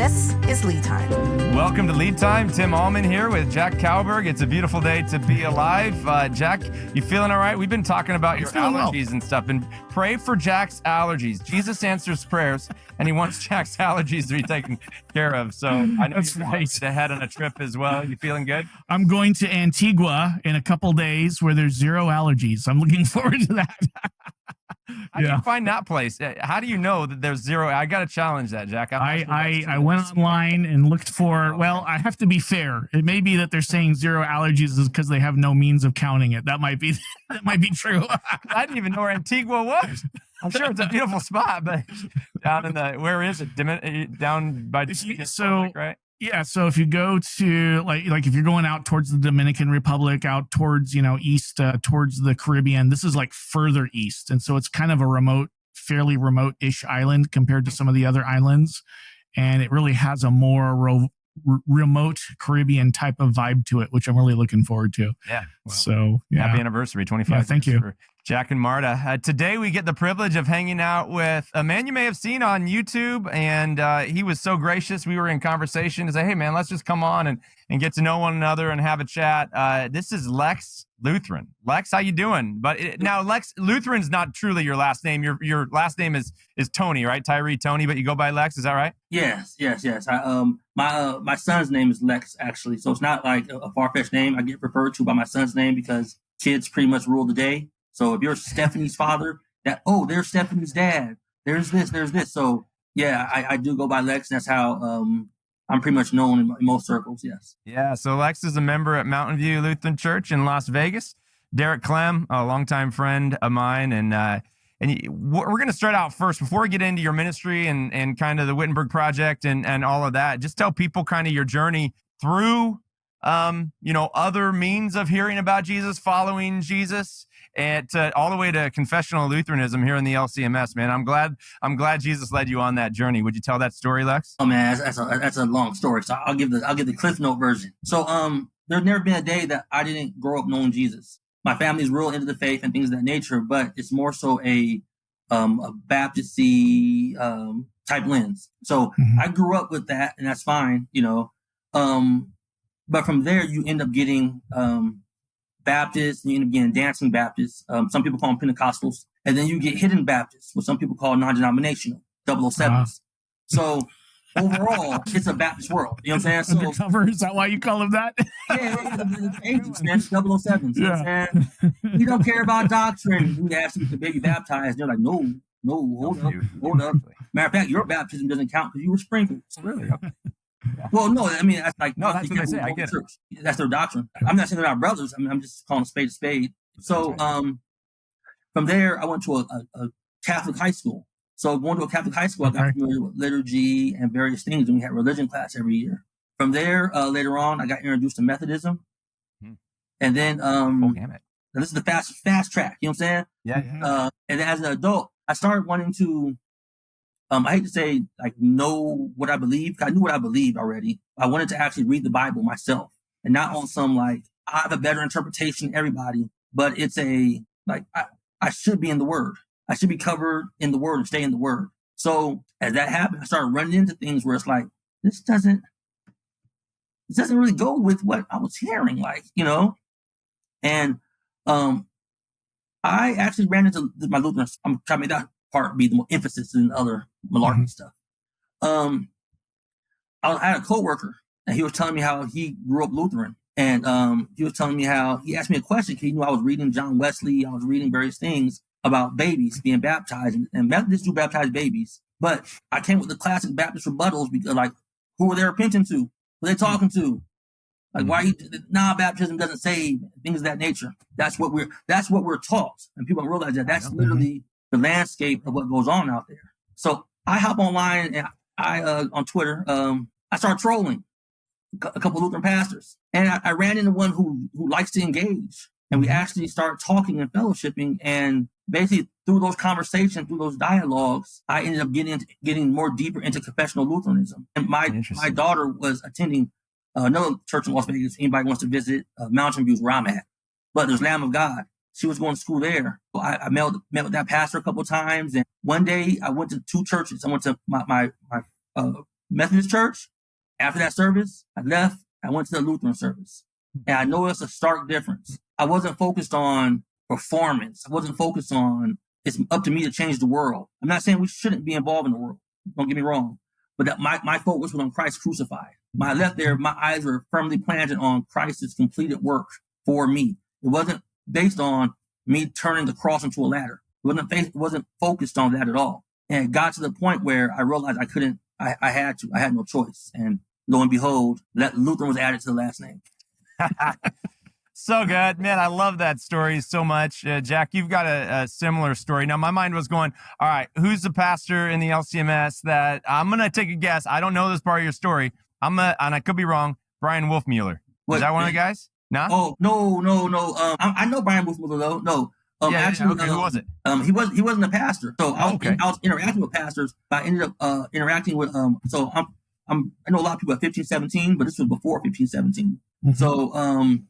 This is Lead Time. Welcome to Lead Time. Tim Allman here with Jack Cowberg. It's a beautiful day to be alive. Jack, you feeling all right? We've been talking about your allergies and stuff, and pray for Jack's allergies. Jesus answers prayers, and he wants Jack's allergies to be taken care of. So I know you're right to head on a trip as well. You feeling good? I'm going to Antigua in a couple days where there's zero allergies. I'm looking forward to that. How do you find that place? How do you know that there's zero? I got to challenge that, Jack. I went online and looked for, well, I have to be fair. It may be that they're saying zero allergies is because they have no means of counting it. That might be true. I didn't even know where Antigua was. I'm sure it's a beautiful spot, but down in the, where is it? Down by Republic, right? Yeah, so if you go to like if you're going out towards the Dominican Republic, out towards, east towards the Caribbean, this is like further east. And so it's kind of a fairly remote-ish island compared to some of the other islands. And it really has a more remote Caribbean type of vibe to it, which I'm really looking forward to. Yeah. Well, so happy anniversary, 25 years. Thank you. For Jack and Marta. Today we get the privilege of hanging out with a man you may have seen on YouTube, and he was so gracious. We were in conversation to say, hey man, let's just come on and get to know one another and have a chat. This is Lex Lutheran. Lex, how you doing? But now Lex Lutheran's not truly your last name. Your last name is Toney, right? Tyree Toney, but you go by Lex. Is that right? Yes. My son's name is Lex, actually. So it's not like a far-fetched name. I get referred to by my son's name because kids pretty much rule the day. So if you're Stephanie's father, there's Stephanie's dad. There's this. So yeah, I do go by Lex. And that's how I'm pretty much known in most circles. Yes. Yeah. So Lex is a member at Mountain View Lutheran Church in Las Vegas. Derek Clem, a longtime friend of mine, and we're going to start out first before we get into your ministry and kind of the Wittenberg Project and all of that. Just tell people kind of your journey through other means of hearing about Jesus, following Jesus, and all the way to confessional Lutheranism here in the LCMS, man. I'm glad Jesus led you on that journey. Would you tell that story, Lex? Oh man, that's a long story. So I'll give the Cliff Note version. So there's never been a day that I didn't grow up knowing Jesus. My family's real into the faith and things of that nature, but it's more so a Baptist-y type lens. So I grew up with that, and that's fine, but from there you end up getting Baptists, and you end up getting dancing Baptists. Some people call them Pentecostals. And then you get hidden Baptists, what some people call non-denominational, 007s. So overall, it's a Baptist world. You know what I'm saying? So, undercover, is that why you call them that? Yeah, the agents, man, 007s. You know what I'm saying? We don't care about doctrine. We ask them to be baptized. They're like, no, hold up. Matter of fact, your baptism doesn't count because you were sprinkled. Really? Okay. Yeah. Well, no, I mean, that's like, no, that's what they say. I get it. That's their doctrine. I'm not saying they're not brothers. I mean, I'm just calling a spade. So, from there, I went to a Catholic high school. So going to a Catholic high school, I got familiar with liturgy and various things, and we had religion class every year. From there, later on, I got introduced to Methodism. And then, this is the fast track, you know what I'm saying? Yeah. And as an adult, I started wanting to, I hate to say, like, know what I believe. I knew what I believed already. I wanted to actually read the Bible myself, and not on some, like, I have a better interpretation than everybody, but it's I should be in the Word. I should be covered in the Word and stay in the Word. So as that happened, I started running into things where it's like, this doesn't really go with what I was hearing, and I actually ran into my Lutheran. I'm trying to make that part be the more emphasis than other malarkey stuff. I had a coworker, and he was telling me how he grew up Lutheran, and he was telling me how he asked me a question because he knew I was reading John Wesley. I was reading various things about babies being baptized, and Methodists do baptize babies. But I came with the classic Baptist rebuttals because, like, who are they repenting to? Who are they talking to? Like, why? Baptism doesn't save, things of that nature. That's what we're taught, and people don't realize that. That's literally the landscape of what goes on out there. So I hop online and I on Twitter, I start trolling a couple of Lutheran pastors, and I ran into one who likes to engage, and we actually start talking and fellowshipping, and basically through those conversations, through those dialogues, I ended up getting more deeper into confessional Lutheranism. And my daughter was attending another church in Las Vegas. Anybody wants to visit, Mountain View is where I'm at. But there's Lamb of God. She was going to school there. So I met with that pastor a couple of times. And one day I went to two churches. I went to my Methodist church. After that service, I left. I went to the Lutheran service. And I noticed a stark difference. I wasn't focused on performance. I wasn't focused on, it's up to me to change the world. I'm not saying we shouldn't be involved in the world. Don't get me wrong. But that my focus was on Christ crucified. When I left there, my eyes were firmly planted on Christ's completed work for me. It wasn't based on me turning the cross into a ladder. It wasn't focused on that at all. And it got to the point where I realized I had no choice. And lo and behold, Lutheran was added to the last name. So good, man. I love that story so much. Jack, you've got a similar story. Now, my mind was going, all right, who's the pastor in the LCMS that I'm going to take a guess. I don't know this part of your story. And I could be wrong. Brian Wolfmueller. Is that one of the guys? No? Oh, no. I know Brian Wolfmuller, though. No. Actually, okay. Who was it? He wasn't a pastor. So I was interacting with pastors. But I ended up interacting with, so I know a lot of people at 1517, but this was before 1517. Mm-hmm. So,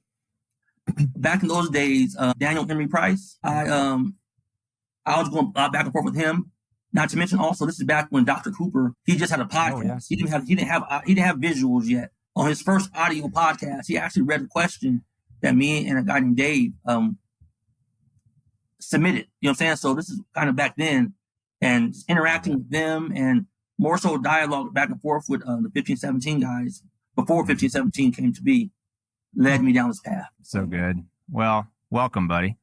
back in those days, Daniel Henry Price, I was going back and forth with him. Not to mention also, this is back when Dr. Cooper, he just had a podcast. Oh, yes. He didn't have visuals yet. On his first audio podcast, he actually read a question that me and a guy named Dave submitted. You know what I'm saying? So this is kind of back then, and interacting with them and more so dialogue back and forth with the 1517 guys before 1517 came to be, led me down this path. So good. Well, welcome, buddy.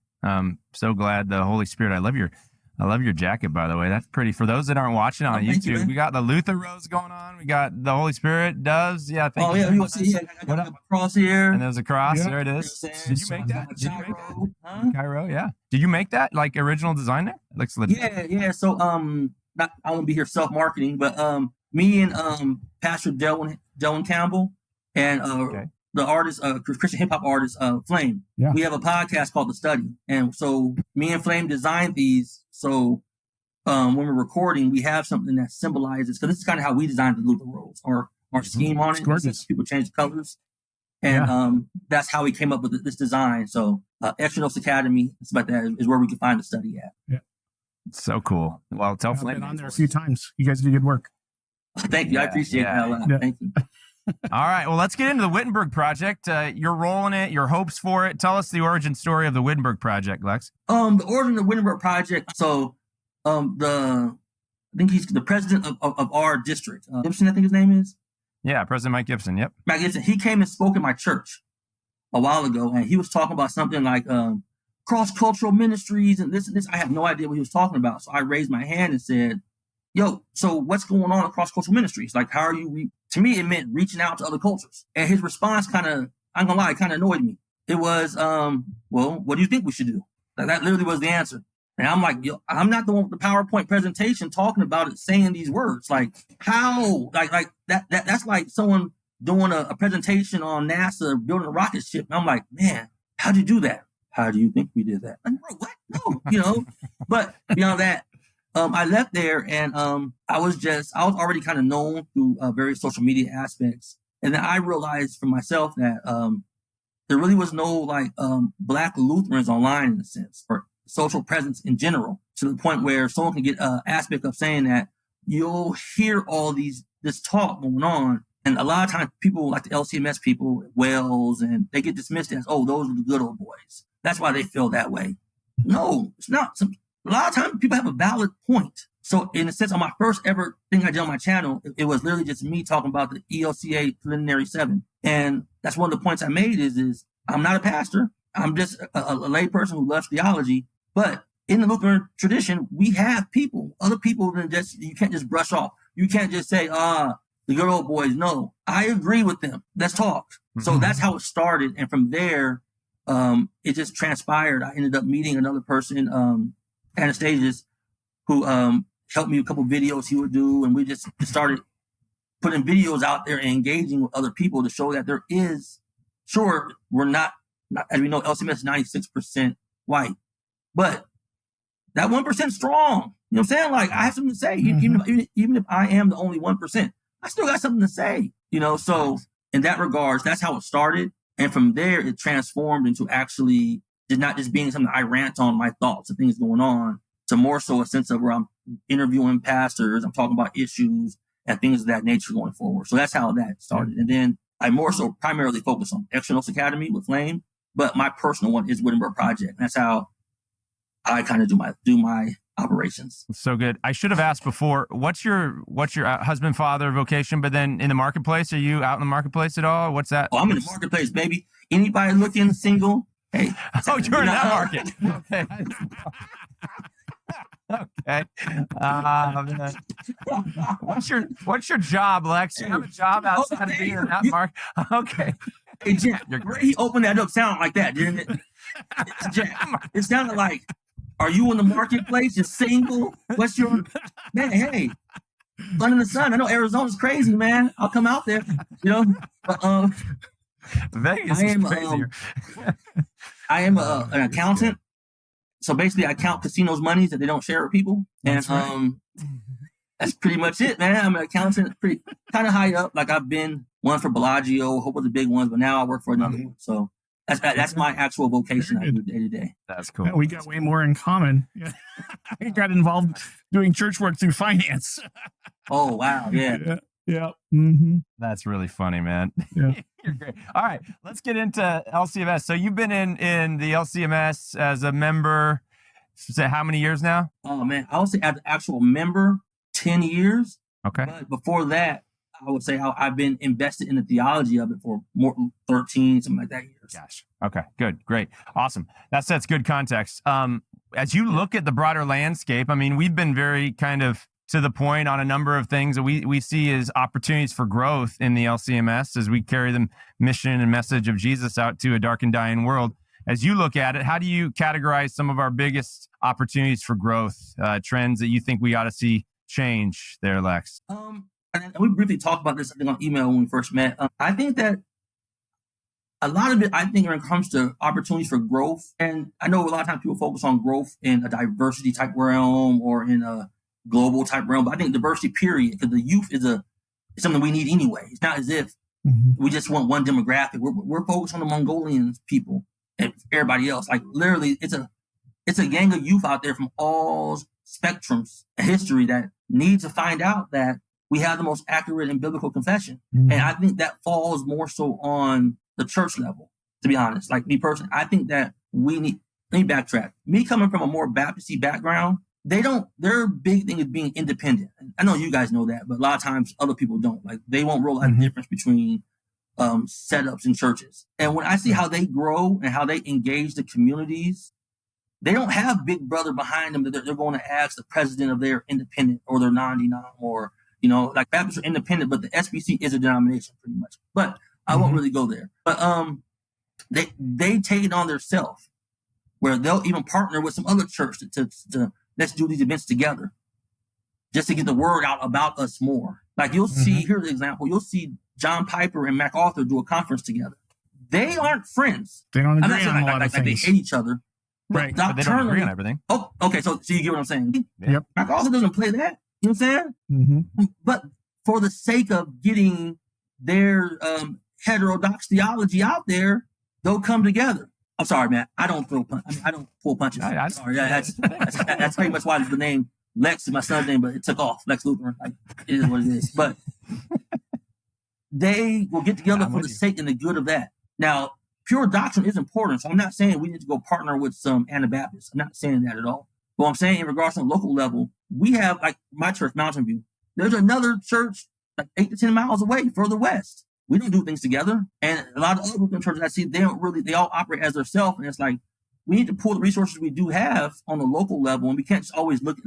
So glad the Holy Spirit. I love your jacket, by the way. That's pretty. For those that aren't watching on YouTube, we got the Luther rose going on. We got the Holy Spirit doves. Yeah. Thank you. You see, I got a cross here. And there's a cross. Yep. There it is. Did you make that? Cairo, yeah. Did you make that? Like original design there? Looks legit. Yeah. So, I won't be here self-marketing, but me and Pastor Delwyn Campbell and the artist, Christian hip hop artist, Flame. Yeah. We have a podcast called The Study. And so me and Flame designed these. So when we're recording, we have something that symbolizes, because this is kind of how we designed the Luther Rose, or our scheme on it. Gorgeous. People change the colors. And that's how we came up with this design. So Extra Notes Academy, it's about that, is where we can find The Study at. Yeah. So cool. Well, tell Flame. I've been on there a few times. You guys do good work. Thank you. I appreciate that a lot. Yeah. Thank you. All right. Well, let's get into the Wittenberg Project. You're rolling it, your hopes for it. Tell us the origin story of the Wittenberg Project, Lex. The origin of the Wittenberg Project. So, I think he's the president of our district. Gibson, I think his name is. Yeah, President Mike Gibson. Yep. Mike Gibson. He came and spoke in my church a while ago, and he was talking about something like cross-cultural ministries and this and this. I had no idea what he was talking about. So I raised my hand and said, yo, so what's going on across cultural ministries? Like, how are you? To me, it meant reaching out to other cultures. And his response kind of annoyed me. It was, well, what do you think we should do? Like, that literally was the answer. And I'm like, yo, I'm not the one with the PowerPoint presentation talking about it, saying these words. Like, how? Like that's like someone doing a presentation on NASA building a rocket ship. And I'm like, man, how'd you do that? How do you think we did that? Like, bro, what? No, But beyond that, I left there and I was already kind of known through various social media aspects. And then I realized for myself that there really was no Black Lutherans online in a sense, or social presence in general, to the point where someone can get an aspect of saying that you'll hear all this talk going on. And a lot of times people like the LCMS people, Wales, and they get dismissed as, oh, those are the good old boys. That's why they feel that way. No, it's not. A lot of times people have a valid point. So in a sense, on my first ever thing I did on my channel, it was literally just me talking about the ELCA Preliminary 7. And that's one of the points I made is I'm not a pastor. I'm just a lay person who loves theology. But in the Lutheran tradition, we have other people than just, you can't just brush off. You can't just say, the good old boys. No, I agree with them. Let's talk. Mm-hmm. So that's how it started. And from there, it just transpired. I ended up meeting another person, Anastasius, who helped me with a couple videos he would do. And we just started putting videos out there and engaging with other people to show that there is, sure, we're not as we know, LCMS is 96% white. But that 1% strong. You know what I'm saying? Like, I have something to say. Mm-hmm. Even if I am the only 1%, I still got something to say. So in that regards, that's how it started. And from there, it transformed into actually not just being something I rant on my thoughts and things going on, to more so a sense of where I'm interviewing pastors, I'm talking about issues, and things of that nature going forward. So that's how that started. And then I more so primarily focus on Externals Academy with Flame, but my personal one is Wittenberg Project. That's how I kind of do my operations. So good. I should have asked before, what's your husband, father, vocation, but then in the marketplace, are you out in the marketplace at all? What's that? Oh, I'm in the marketplace, baby. Anybody looking single? Hey. Oh, you're in that market. Okay. Okay. What's your job, Lex? You have a job outside of being in that market? Okay. Hey, Jack, where he opened that up sounded like that, didn't it? Jack, it sounded like, are you in the marketplace? You're single? What's your man? Hey, sun in the sun. I know Arizona's crazy, man. I'll come out there, you know. But, Vegas is crazier. I am an accountant. So basically, I count casinos' monies that they don't share with people, and that's pretty much it, man. I'm an accountant, pretty kind of high up. Like I've been one for Bellagio, a whole bunch of big ones, but now I work for another one. So that's my actual vocation I do day to day. That's cool. Yeah, we got way more in common. Yeah. I got involved doing church work through finance. Oh wow, yeah. Yeah. Mm-hmm. That's really funny, man. Yeah. You're great. All right, let's get into LCMS. So you've been in the LCMS as a member, say how many years now? Oh man, I would say as an actual member, 10 years. Okay. But before that, I would say I've been invested in the theology of it for more than 13, something like that years. Gosh. Okay, good, great, awesome. That sets good context. As you look at the broader landscape, I mean, we've been very kind of to the point on a number of things that we see as opportunities for growth in the LCMS as we carry the mission and message of Jesus out to a dark and dying world. As you look at it, how do you categorize some of our biggest opportunities for growth, trends that you think we ought to see change there, Lex? And we briefly talked about this, I think, on email when we first met. I think that a lot of it, when it comes to opportunities for growth, and I know a lot of times people focus on growth in a diversity type realm or in a global type realm, but I think diversity, period, because the youth is something we need anyway. It's not as if we just want one demographic. We're focused on the Mongolian people and everybody else. Like literally, it's a gang of youth out there from all spectrums of history that need to find out that we have the most accurate and biblical confession. And I think that falls more so on the church level, to be honest. Like me personally, I think that let me backtrack. Me coming from a more Baptist-y background, their big thing is being independent. I know you guys know that, but a lot of times other people don't. Like they won't realize the difference between setups in churches. And when I see how they grow and how they engage the communities, they don't have big brother behind them that they're going to ask the president of their independent or their non-denom or, like Baptists are independent, but the SBC is a denomination pretty much. But I won't really go there. But they take it on themselves where they'll even partner with some other church to let's do these events together just to get the word out about us more. Like you'll see, here's an example. You'll see John Piper and MacArthur do a conference together. They aren't friends. They don't agree I'm not on a lot of they things. hate each other. Right. But they don't agree on everything. Oh, okay. So you get what I'm saying? Yep. MacArthur doesn't play that. You know what I'm saying? But for the sake of getting their heterodox theology out there, they'll come together. I'm sorry, man. I don't throw punches. I don't pull punches. Sorry. That's pretty much why the name Lex is my son's name, but it took off. Lex Lutheran. Like, it is what it is. But they will get together for the sake and the good of that. Now, pure doctrine is important. So I'm not saying we need to go partner with some Anabaptists. I'm not saying that at all. But I'm saying in regards to the local level, we have, like my church, Mountain View. There's another church like 8 to 10 miles away, further west. We don't do things together. And a lot of other Lutheran churches I see, they all operate as themselves. And it's like, we need to pull the resources we do have on the local level. And we can't just always look,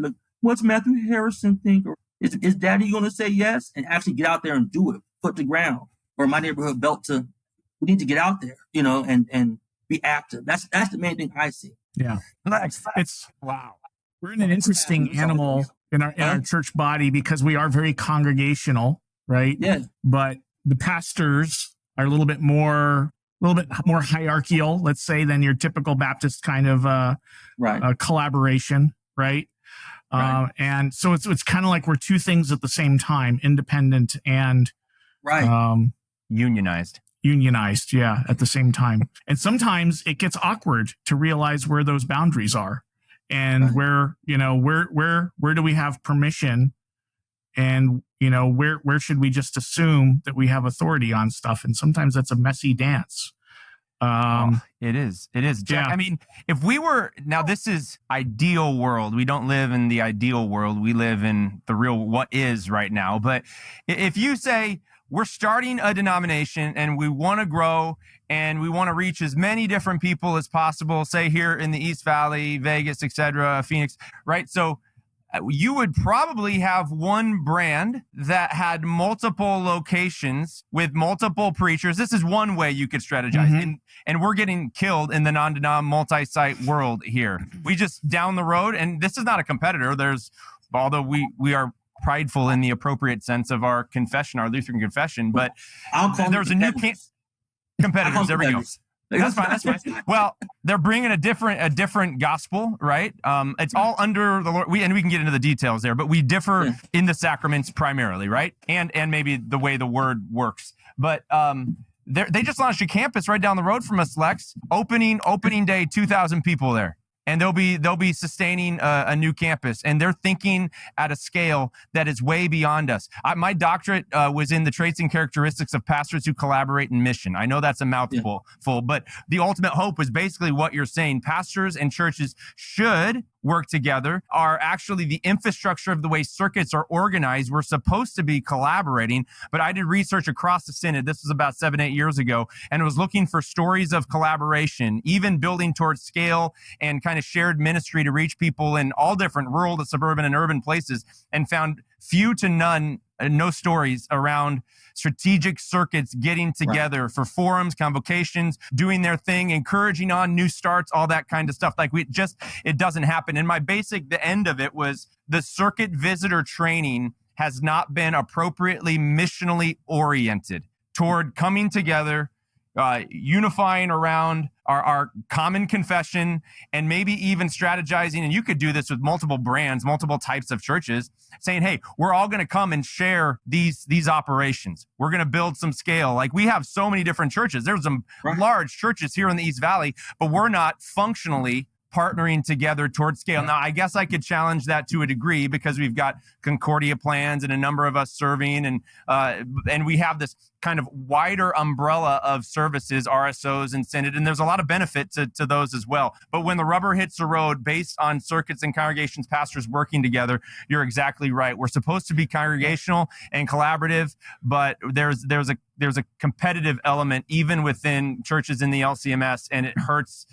what's Matthew Harrison think? Or is Daddy going to say yes? And actually get out there and do it, foot to ground. Or my neighborhood we need to get out there, and be active. That's the main thing I see. Yeah. It's wow. We're in an interesting animal in our church body because we are very congregational, right? Yeah. But the pastors are a little bit more hierarchical, let's say, than your typical Baptist kind of collaboration, right? And so it's kind of like we're two things at the same time, independent and unionized, at the same time. And sometimes it gets awkward to realize where those boundaries are and where do we have permission And, where should we just assume that we have authority on stuff? And sometimes that's a messy dance. It is. Jack, Yeah. I mean, if we were, now this is ideal world. We don't live in the ideal world. We live in the real what is right now. But if you say we're starting a denomination and we want to grow and we want to reach as many different people as possible, say here in the East Valley, Vegas, etc., Phoenix, right? So you would probably have one brand that had multiple locations with multiple preachers. This is one way you could strategize. Mm-hmm. And we're getting killed in the non-denom multi-site world here. We just down the road, and this is not a competitor. Although we are prideful in the appropriate sense of our confession, our Lutheran confession, but there's a new competitors. There we go. That's fine. Well, they're bringing a different gospel, right? It's all under the Lord. We can get into the details there, but we differ in the sacraments primarily, right? And maybe the way the word works. But they just launched a campus right down the road from us, Lex. Opening day, 2,000 people there. And they'll be sustaining a new campus, and they're thinking at a scale that is way beyond us. My doctorate was in the traits and characteristics of pastors who collaborate in mission. I know that's a mouthful, but the ultimate hope was basically what you're saying. Pastors and churches should work together, are actually the infrastructure of the way circuits are organized. We're supposed to be collaborating, but I did research across the synod. This was about 7-8 years ago, and was looking for stories of collaboration, even building towards scale and kind of shared ministry to reach people in all different rural to suburban and urban places, and found few to none, no stories around strategic circuits getting together for forums, convocations, doing their thing, encouraging on new starts, all that kind of stuff. Like it doesn't happen. And the end of it was the circuit visitor training has not been appropriately missionally oriented toward coming together, unifying around our common confession, and maybe even strategizing. And you could do this with multiple brands, multiple types of churches, saying, hey, we're all going to come and share these operations. We're going to build some scale. Like, we have so many different churches. There's some large churches here in the East Valley, but we're not functionally partnering together towards scale. Now, I guess I could challenge that to a degree because we've got Concordia plans and a number of us serving, and we have this kind of wider umbrella of services, RSOs and synod, and there's a lot of benefit to those as well. But when the rubber hits the road based on circuits and congregations, pastors working together, you're exactly right. We're supposed to be congregational and collaborative, but there's a competitive element even within churches in the LCMS, and it hurts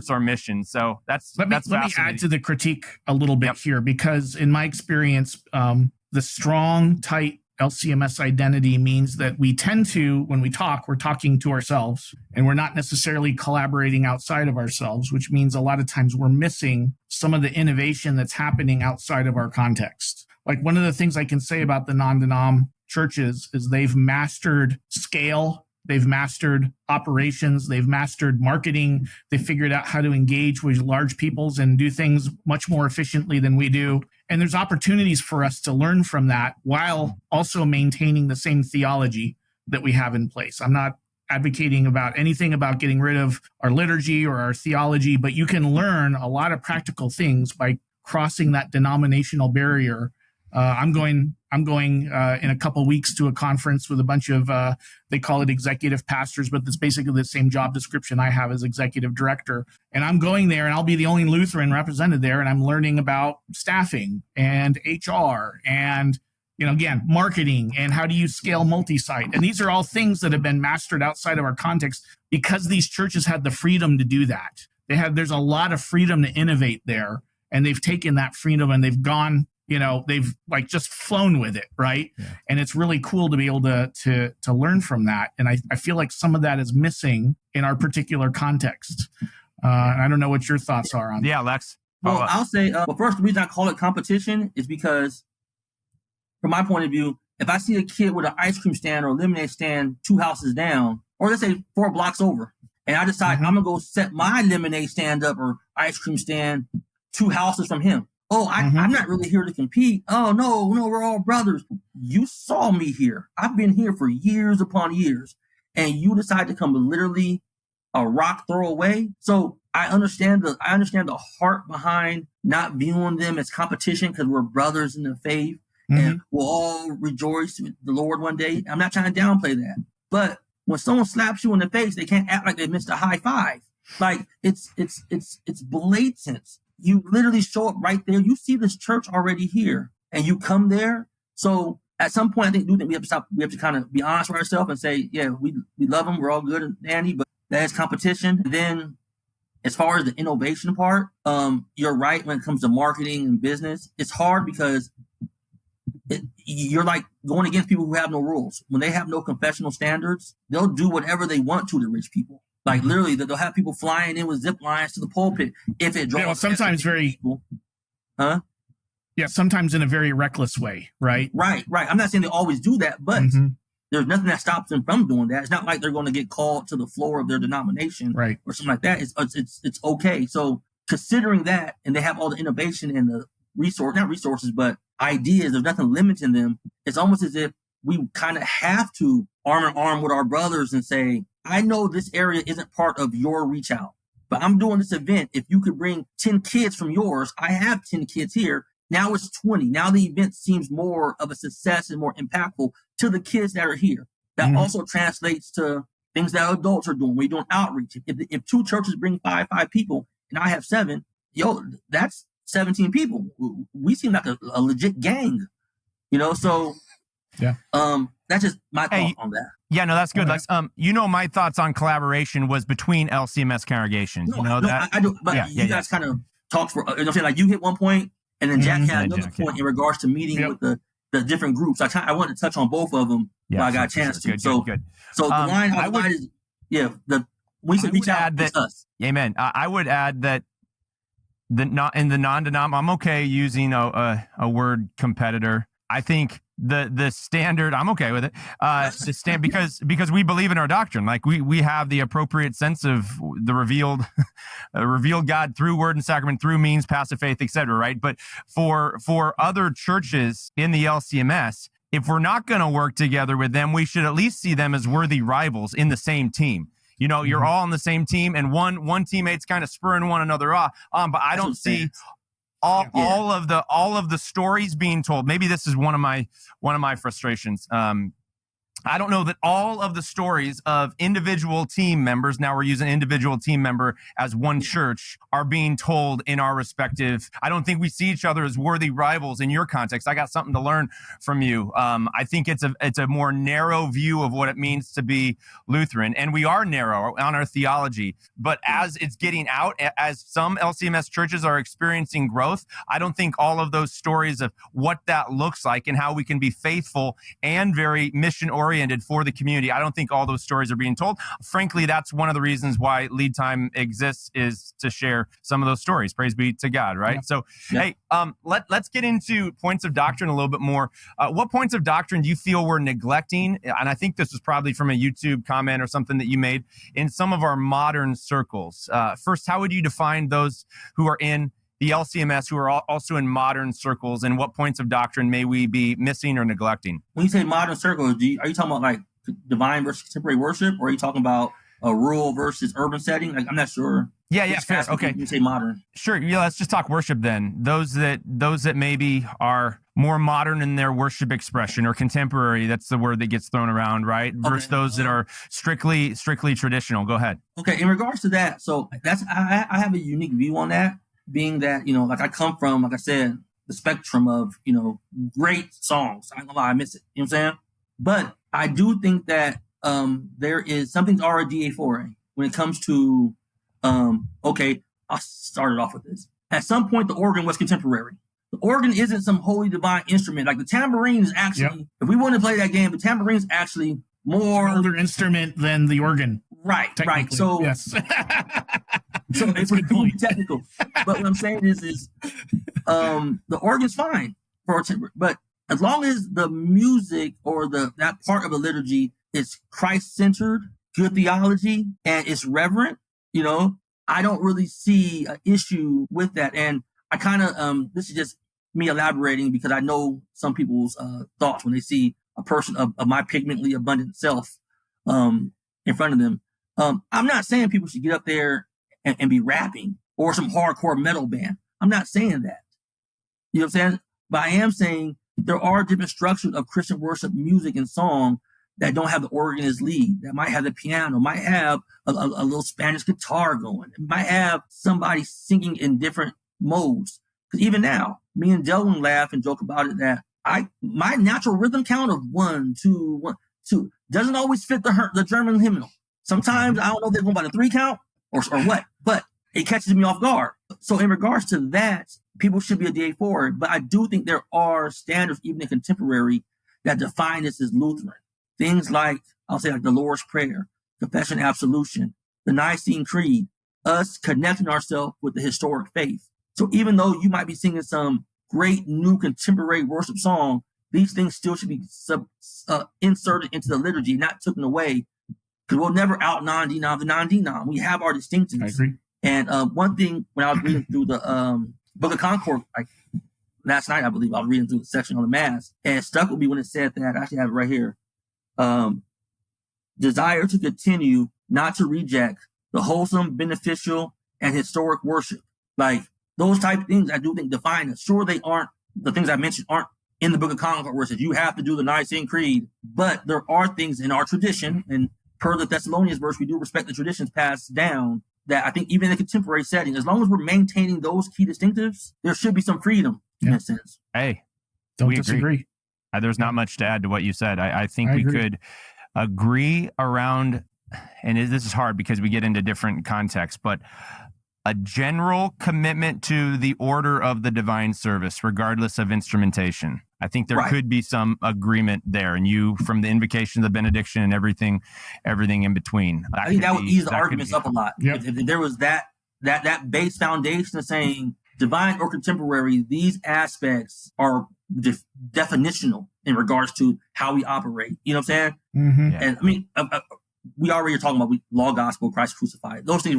our mission. So let me add to the critique a little bit here, because in my experience, the strong, tight LCMS identity means that we tend to, when we talk, we're talking to ourselves, and we're not necessarily collaborating outside of ourselves, which means a lot of times we're missing some of the innovation that's happening outside of our context. Like, one of the things I can say about the non-denom churches is they've mastered scale, they've mastered operations, they've mastered marketing, they figured out how to engage with large peoples and do things much more efficiently than we do. And there's opportunities for us to learn from that while also maintaining the same theology that we have in place. I'm not advocating about anything about getting rid of our liturgy or our theology, but you can learn a lot of practical things by crossing that denominational barrier. I'm going in a couple of weeks to a conference with a bunch of, they call it executive pastors, but it's basically the same job description I have as executive director. And I'm going there, and I'll be the only Lutheran represented there. And I'm learning about staffing and HR and, again, marketing and how do you scale multi-site. And these are all things that have been mastered outside of our context because these churches had the freedom to do that. There's a lot of freedom to innovate there. And they've taken that freedom and they've gone, they've just flown with it, right? Yeah. And it's really cool to be able to learn from that. And I feel like some of that is missing in our particular context. And I don't know what your thoughts are on that. Yeah, Lex. Well, I'll say, first, the reason I call it competition is because, from my point of view, if I see a kid with an ice cream stand or a lemonade stand 2 houses down, or let's say 4 blocks over, and I decide I'm going to go set my lemonade stand up or ice cream stand 2 houses from him. Oh, I'm not really here to compete. Oh, no, we're all brothers. You saw me here. I've been here for years upon years, and you decide to come literally a rock throw away. So I understand the heart behind not viewing them as competition because we're brothers in the faith. and we'll all rejoice with the Lord one day. I'm not trying to downplay that. But when someone slaps you in the face, they can't act like they missed a high five. Like it's blatant. You literally show up right there. You see this church already here, and you come there. So at some point, I think we have to stop. We have to kind of be honest with ourselves and say, yeah, we love them. We're all good and dandy, but that is competition. Then, as far as the innovation part, you're right when it comes to marketing and business. It's hard because you're like going against people who have no rules. When they have no confessional standards, they'll do whatever they want to rich people. Like literally, they'll have people flying in with zip lines to the pulpit if it draws. Sometimes people. Yeah, sometimes in a very reckless way, right? Right. I'm not saying they always do that, but there's nothing that stops them from doing that. It's not like they're going to get called to the floor of their denomination, right, or something like that. It's okay. So considering that, and they have all the innovation and the not resources, but ideas. There's nothing limiting them. It's almost as if we kind of have to arm in arm with our brothers and say, I know this area isn't part of your reach out, but I'm doing this event. If you could bring 10 kids from yours, I have 10 kids here. Now it's 20. Now the event seems more of a success and more impactful to the kids that are here. That also translates to things that adults are doing. We're doing outreach. If two churches bring five people and I have 7, that's 17 people. We seem like a legit gang, so yeah. That's just my thought on that. Yeah, no, that's good. Lex. My thoughts on collaboration was between LCMS congregations. I do, but you guys kind of talked for, like you hit one point and then Jack had another point in regards to meeting with the different groups. I wanted to touch on both of them when I got a chance to. Good. So the line outside is, we should reach out to us. Amen. I would add that in the non-denom, I'm okay using a word competitor. I think the standard, I'm okay with it. The stand because we believe in our doctrine. Like we have the appropriate sense of the revealed God through word and sacrament, through means, passive faith, etc. Right? But for other churches in the LCMS, if we're not going to work together with them, we should at least see them as worthy rivals in the same team. You're all on the same team, and one teammate's kind of spurring one another on. But I don't see all of the stories being told. Maybe this is one of my frustrations. I don't know that all of the stories of individual team members, now we're using individual team member as one church, are being told in our respective. I don't think we see each other as worthy rivals in your context. I got something to learn from you. I think it's a more narrow view of what it means to be Lutheran, and we are narrow on our theology. But as it's getting out, as some LCMS churches are experiencing growth, I don't think all of those stories of what that looks like and how we can be faithful and very mission-oriented for the community, I don't think all those stories are being told. Frankly, that's one of the reasons why Lead Time exists, is to share some of those stories. Praise be to God, right? Hey, let's get into points of doctrine a little bit more. What points of doctrine do you feel we're neglecting? And I think this was probably from a YouTube comment or something that you made in some of our modern circles. First, how would you define those who are in the LCMS who are also in modern circles, and what points of doctrine may we be missing or neglecting? When you say modern circles, are you talking about like divine versus contemporary worship, or are you talking about a rural versus urban setting? Like, I'm not sure. Yeah, fair. Okay. You say modern. Sure. Yeah, let's just talk worship then. Those that maybe are more modern in their worship expression, or contemporary, that's the word that gets thrown around, right? Versus those that are strictly traditional. Go ahead. Okay. In regards to that, so I have a unique view on that. Being that, like I come from, like I said, the spectrum of, great songs. I ain't gonna lie, I miss it. You know what I'm saying? But I do think that there is something's already a4A when it comes to, I'll start it off with this. At some point, the organ was contemporary. The organ isn't some holy divine instrument. Like the tambourine is actually, if we want to play that game, the tambourine is actually more an older instrument than the organ. Right. So yes. So it's really technical, but what I'm saying is the organ's fine but as long as the music or that part of the liturgy is Christ-centered, good theology, and it's reverent, I don't really see an issue with that. And I kind of this is just me elaborating because I know some people's thoughts when they see a person of my pigmentally abundant self in front of them. I'm not saying people should get up there and be rapping or some hardcore metal band. I'm not saying that. You know what I'm saying? But I am saying there are different structures of Christian worship music and song that don't have the organ as lead, that might have the piano, might have a little Spanish guitar going, it might have somebody singing in different modes. Because even now, me and Delwyn laugh and joke about it that my natural rhythm count of 1, 2, 1, 2 doesn't always fit the German hymnal. Sometimes I don't know if they're going by the 3 count or what, but it catches me off guard. So in regards to that, people should be adhered for it. But I do think there are standards, even in contemporary, that define this as Lutheran. Things like, I'll say like the Lord's Prayer, Confession, Absolution, the Nicene Creed, us connecting ourselves with the historic faith. So even though you might be singing some great new contemporary worship song, these things still should be inserted into the liturgy, not taken away, because we'll never out non-denom the non-denom. We have our distinctions. I agree. And one thing, when I was reading through the Book of Concord, like last night, I believe, I was reading through the section on the Mass, and it stuck with me when it said that, I actually have it right here, desire to continue, not to reject, the wholesome, beneficial, and historic worship. Like, those type of things I do think define us. Sure, they aren't, the things I mentioned aren't in the Book of Concord where it says you have to do the Nicene Creed, but there are things in our tradition, and per the Thessalonians verse, we do respect the traditions passed down, that I think even in a contemporary setting, as long as we're maintaining those key distinctives, there should be some freedom in a sense. Hey, Don't we disagree. agree. There's not much to add to what you said. I think we could agree around, and this is hard because we get into different contexts, but a general commitment to the order of the divine service, regardless of instrumentation. I think there could be some agreement there, and you, from the invocation, the benediction, and everything in between. I think that would ease the arguments up a lot. Yep. If there was that base foundation of saying divine or contemporary, these aspects are definitional in regards to how we operate. You know what I'm saying? Mm-hmm. Yeah. And I mean, we already are talking about law, gospel, Christ crucified. Those things,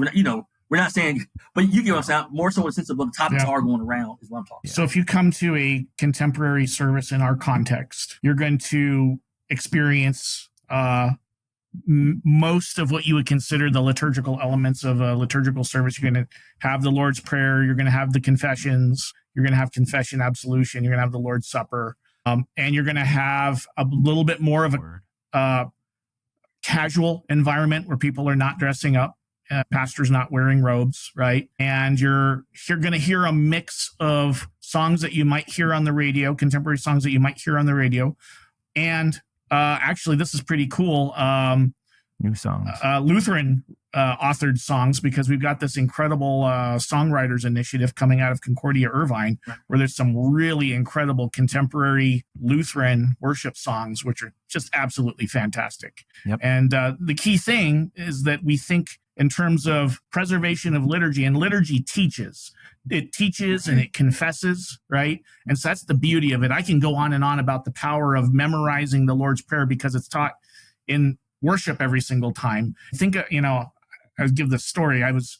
we're not saying, but you get what I'm saying. More so in the sense of the topics are going around is what I'm talking. So if you come to a contemporary service in our context, you're going to experience most of what you would consider the liturgical elements of a liturgical service. You're going to have the Lord's Prayer. You're going to have the confessions. You're going to have confession, absolution. You're going to have the Lord's Supper. And you're going to have a little bit more of a casual environment where people are not dressing up. Pastor's not wearing robes, right? And you're going to hear a mix of songs that you might hear on the radio, contemporary songs that you might hear on the radio. And actually, this is pretty cool. New songs. Lutheran authored songs, because we've got this incredible songwriters initiative coming out of Concordia, Irvine, where there's some really incredible contemporary Lutheran worship songs, which are just absolutely fantastic. Yep. And the key thing is that we think in terms of preservation of liturgy, and liturgy teaches. It teaches and it confesses, right? And so that's the beauty of it. I can go on and on about the power of memorizing the Lord's Prayer because it's taught in worship every single time. I think, I would give the story. I was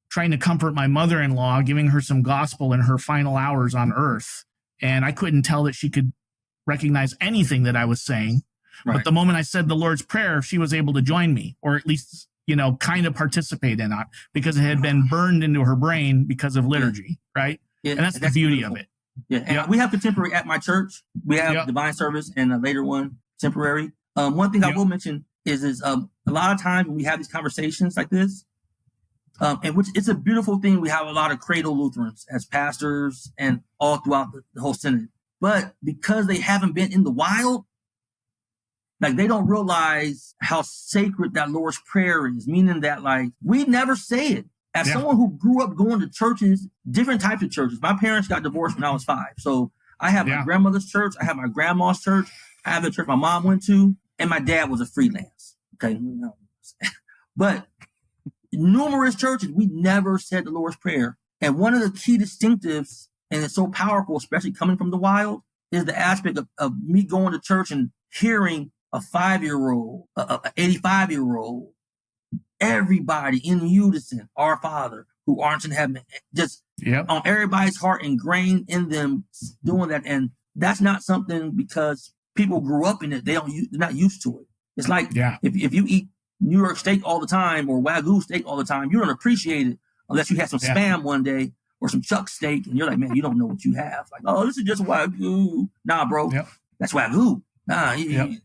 trying to comfort my mother-in-law, giving her some gospel in her final hours on earth. And I couldn't tell that she could recognize anything that I was saying. Right. But the moment I said the Lord's Prayer, she was able to join me, or at least kind of participate in it, because it had been burned into her brain because of liturgy, right? Yeah, and that's the beauty of it. Yeah, and we have contemporary at my church. We have divine service and a later one, contemporary. One thing I will mention is a lot of times when we have these conversations like this, and which it's a beautiful thing. We have a lot of cradle Lutherans as pastors and all throughout the whole synod. But because they haven't been in the wild, like, they don't realize how sacred that Lord's Prayer is, meaning that, like, we never say it. As someone who grew up going to churches, different types of churches, my parents got divorced when I was 5. So I have my grandmother's church, I have my grandma's church, I have the church my mom went to, and my dad was a freelance. Okay. But numerous churches, we never said the Lord's Prayer. And one of the key distinctives, and it's so powerful, especially coming from the wild, is the aspect of me going to church and hearing a 5-year-old, an 85-year-old, everybody in unison, our Father who art in heaven, just on everybody's heart, ingrained in them doing that. And that's not something because people grew up in it. They're not used to it. It's like if you eat New York steak all the time or Wagyu steak all the time, you don't appreciate it unless you had some spam one day or some chuck steak, and you're like, man, you don't know what you have. Like, oh, this is just Wagyu. Nah, bro, that's Wagyu. Nah, you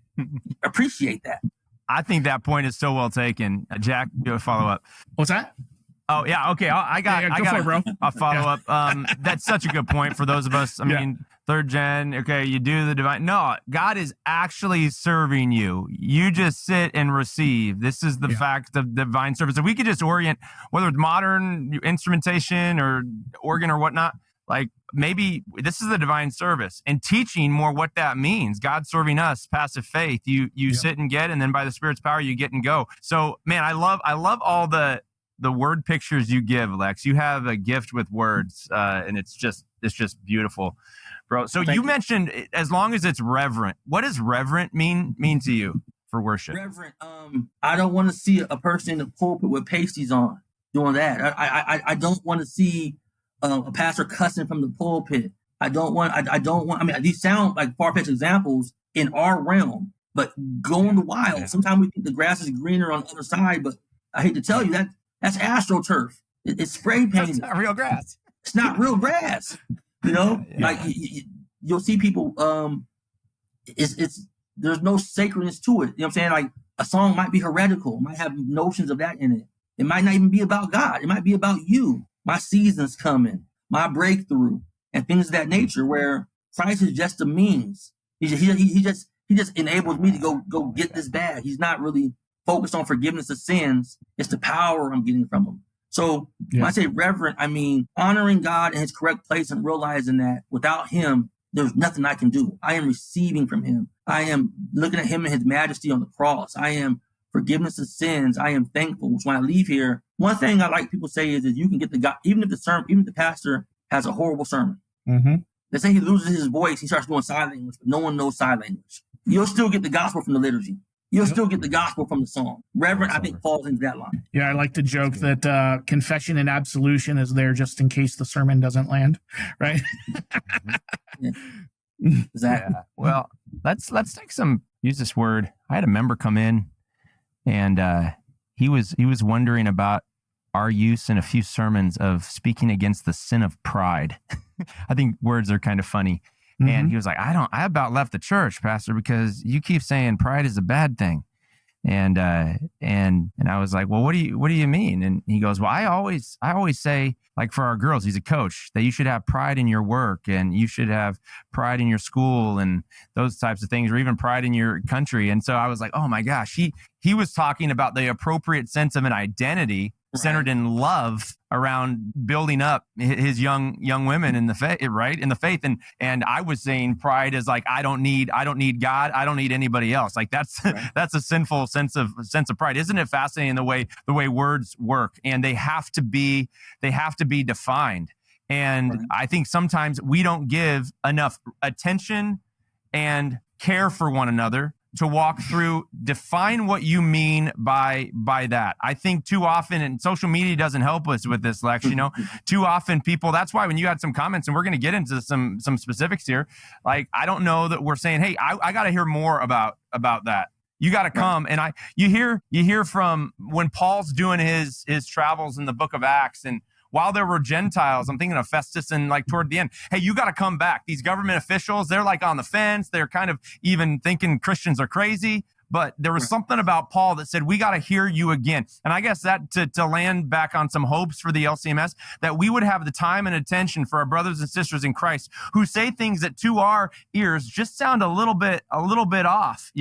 appreciate that. I think that point is so well taken. Jack, do a follow up. What's that? Oh yeah, okay. I got for it, bro. A follow up. That's such a good point for those of us. I mean, third gen. Okay, you do the divine. No, God is actually serving you. You just sit and receive. This is the fact of divine service. If we could just orient, whether it's modern instrumentation or organ or whatnot, like maybe this is the divine service, and teaching more what that means. God serving us, passive faith. You sit and get, and then by the Spirit's power, you get and go. So man, I love all the word pictures you give, Lex. You have a gift with words, and it's just beautiful, bro. So you mentioned as long as it's reverent. What does reverent mean to you for worship? Reverent. I don't want to see a person in the pulpit with pasties on doing that. I don't want to see a pastor cussing from the pulpit. I don't want. I mean, these sound like far-fetched examples in our realm, but going the wild. Yeah. Sometimes we think the grass is greener on the other side, but I hate to tell you that. That's AstroTurf. It's spray painted. It's not real grass. It's not real grass. You know, like you'll see people. It's there's no sacredness to it. You know what I'm saying? Like a song might be heretical, might have notions of that in it. It might not even be about God. It might be about you. My season's coming, my breakthrough, and things of that nature. Where Christ is just a means. He just enables me to go get this bag. He's not really focused on forgiveness of sins. It's the power I'm getting from him. So when I say reverent, I mean honoring God in his correct place and realizing that without him, there's nothing I can do. I am receiving from him. I am looking at him in his majesty on the cross. I am forgiveness of sins. I am thankful. So when I leave here, one thing I like people say is that you can get the God, even if the pastor has a horrible sermon. Mm-hmm. Let's say he loses his voice, he starts doing sign language, but no one knows sign language. You'll still get the gospel from the liturgy. You'll still get the gospel from the song. Reverend, I think, falls into that line. Yeah, I like to joke that confession and absolution is there just in case the sermon doesn't land, right? Exactly. Yeah. Well, let's use this word. I had a member come in, and he was wondering about our use in a few sermons of speaking against the sin of pride. I think words are kind of funny. And he was like, I about left the church, Pastor, because you keep saying pride is a bad thing. And I was like, well, what do you mean? And he goes, well, I always say, like for our girls, he's a coach, that you should have pride in your work and you should have pride in your school and those types of things, or even pride in your country. And so I was like, oh my gosh, he was talking about the appropriate sense of an identity centered in love around building up his young women in the faith, right? In the faith. And I was saying pride is like, I don't need God. I don't need anybody else. Like that's a sinful sense of pride. Isn't it fascinating the way words work, and they have to be defined. And I think sometimes we don't give enough attention and care for one another to walk through, define what you mean by that. I think too often, and social media doesn't help us with this, Lex, too often people, that's why when you had some comments, and we're going to get into some specifics here, like, I don't know that we're saying, hey, I got to hear more about that. You got to come. And you hear from when Paul's doing his travels in the book of Acts, and while there were Gentiles, I'm thinking of Festus, and like toward the end, hey, you got to come back. These government officials, they're like on the fence. They're kind of even thinking Christians are crazy. But there was something about Paul that said, we got to hear you again. And I guess that to land back on some hopes for the LCMS, that we would have the time and attention for our brothers and sisters in Christ who say things that to our ears just sound a little bit off,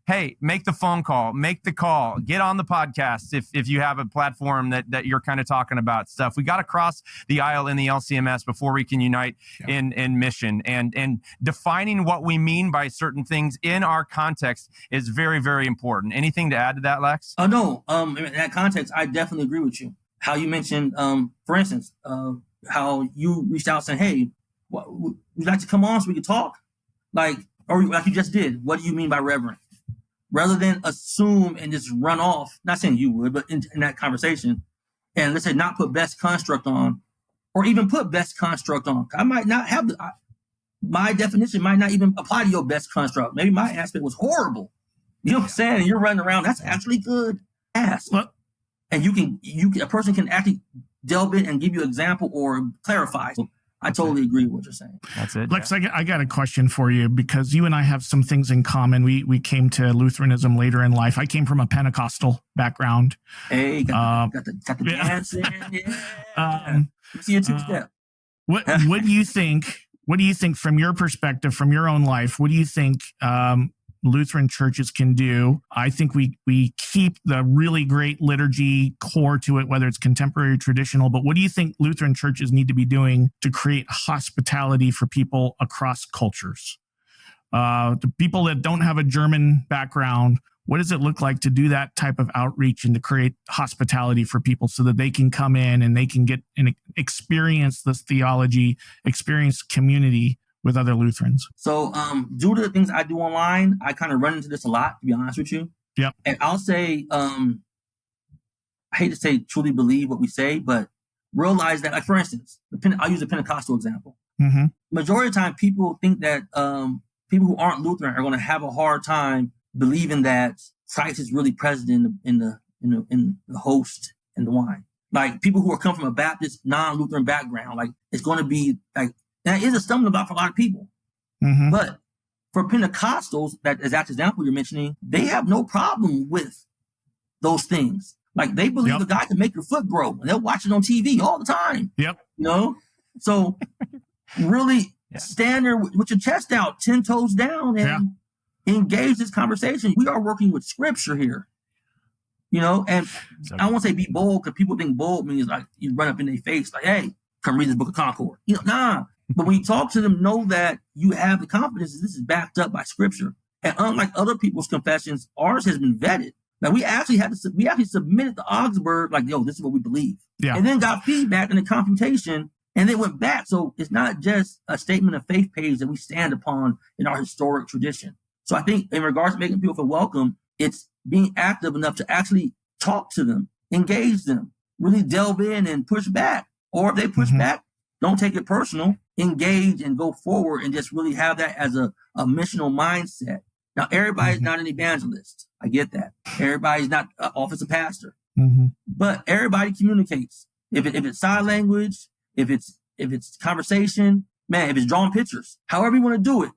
Hey, make the phone call, make the call, get on the podcast if you have a platform that you're kind of talking about stuff. We got to cross the aisle in the LCMS before we can unite in mission. And defining what we mean by certain things in our context is very, very important. Anything to add to that, Lex? No. In that context, I definitely agree with you. How you mentioned, for instance, how you reached out saying, hey, would you like to come on so we could talk? Or like you just did, what do you mean by reverent? Rather than assume and just run off, not saying you would, but in that conversation, and let's say not put best construct on, or even put best construct on. I might not have my definition might not even apply to your best construct. Maybe my aspect was horrible. You know what I'm saying? You're running around. That's actually good. Ask. and a person can actually delve in and give you an example or clarify. So I totally agree with what you're saying. That's it. Lex, I got a question for you, because you and I have some things in common. We came to Lutheranism later in life. I came from a Pentecostal background. Hey, got the dancing. Yeah. See a two-step. What do you think? What do you think from your perspective, from your own life? What do you think Lutheran churches can do? I think we keep the really great liturgy core to it, whether it's contemporary or traditional. But what do you think Lutheran churches need to be doing to create hospitality for people across cultures? The people that don't have a German background, what does it look like to do that type of outreach and to create hospitality for people so that they can come in and they can get and experience this theology, experience community with other Lutherans? So due to the things I do online, I kind of run into this a lot, to be honest with you. Yep. And I'll say, I hate to say truly believe what we say, but realize that, like, for instance, I'll use a Pentecostal example. Mm-hmm. Majority of the time, people think that people who aren't Lutheran are going to have a hard time believing that Christ is really present in the host and the wine. Like, people who are come from a Baptist, non-Lutheran background, like, it's going to be like, that is a stumbling block for a lot of people. Mm-hmm. But for Pentecostals, that is that example you're mentioning, they have no problem with those things. Like, they believe a guy can make your foot grow, and they'll watch it on TV all the time. Yep. You know? So really stand there with your chest out, 10 toes down, and engage this conversation. We are working with scripture here. You know, and I won't say be bold, because people think bold means like you run up in their face like, hey, come read this book of Concord. You know, nah. But when you talk to them, know that you have the confidence that this is backed up by scripture. And unlike other people's confessions, ours has been vetted. Now, we actually submitted to Augsburg, like, yo, this is what we believe. Yeah. And then got feedback in the computation, and then went back. So it's not just a statement of faith page that we stand upon in our historic tradition. So I think in regards to making people feel welcome, it's being active enough to actually talk to them, engage them, really delve in and push back. Or if they push back, don't take it personal, engage and go forward, and just really have that as a missional mindset. Now, everybody's not an evangelist. I get that. Everybody's not an office of pastor, but everybody communicates. If it's sign language, if it's conversation, man, if it's drawing pictures, however you want to do it,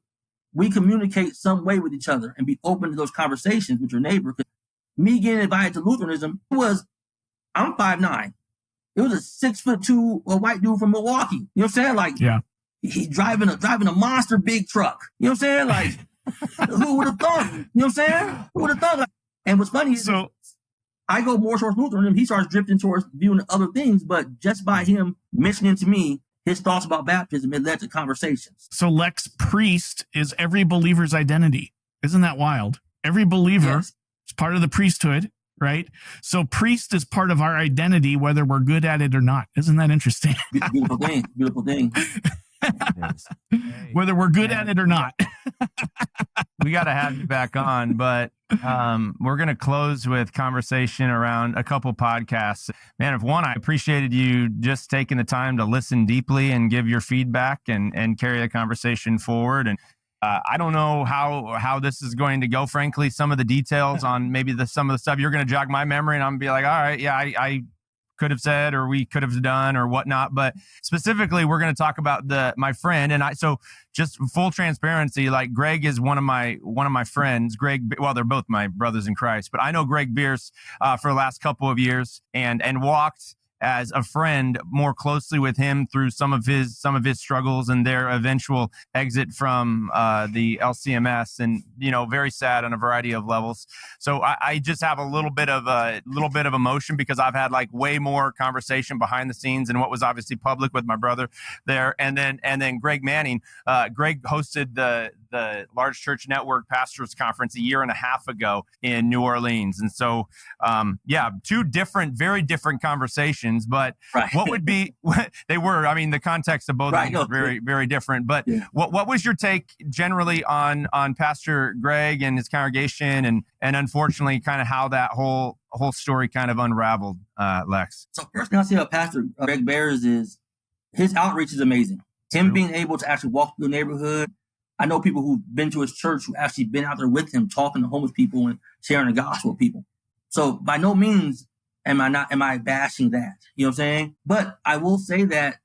we communicate some way with each other and be open to those conversations with your neighbor. Because me getting invited to Lutheranism I'm 5'9". It was a 6'2" white dude from Milwaukee. You know what I'm saying? Like, he's driving a monster big truck. You know what I'm saying? Like, who would have thought? You know what I'm saying? Who would have thought? Like, and what's funny is, I go more towards Lutheranism. He starts drifting towards viewing other things, but just by him mentioning to me his thoughts about baptism, it led to conversations. So, Lex, priest is every believer's identity. Isn't that wild? Every believer is part of the priesthood, right? So priest is part of our identity, whether we're good at it or not. Isn't that interesting? Beautiful thing. Beautiful thing. Whether we're good at it or not. We got to have you back on, but we're going to close with conversation around a couple podcasts. Man, I appreciated you just taking the time to listen deeply and give your feedback and carry the conversation forward. And I don't know how this is going to go. Frankly, some of the details on maybe some of the stuff, you're going to jog my memory, and I'm going to be like, all right, yeah, I could have said, or we could have done, or whatnot. But specifically, we're going to talk about my friend. And so just full transparency, like, Greg is one of my friends. Greg, well, they're both my brothers in Christ, but I know Greg Bierce for the last couple of years and walked as a friend more closely with him through some of his struggles and their eventual exit from the LCMS, and very sad on a variety of levels. So I just have a little bit of emotion, because I've had like way more conversation behind the scenes and what was obviously public with my brother there. And then Greg Manning, Greg hosted the Large Church Network Pastors Conference a year and a half ago in New Orleans. And so, two very different conversations, but what would be, they were, I mean, the context of both of them were very, very different. But what was your take generally on Pastor Greg and his congregation, and unfortunately kind of how that whole story kind of unraveled, Lex? So first thing I see about Pastor Greg Bears is his outreach is amazing. Him being able to actually walk through the neighborhood. I know people who've been to his church who actually been out there with him, talking to homeless people and sharing the gospel with people. So by no means am I bashing that? You know what I'm saying? But I will say that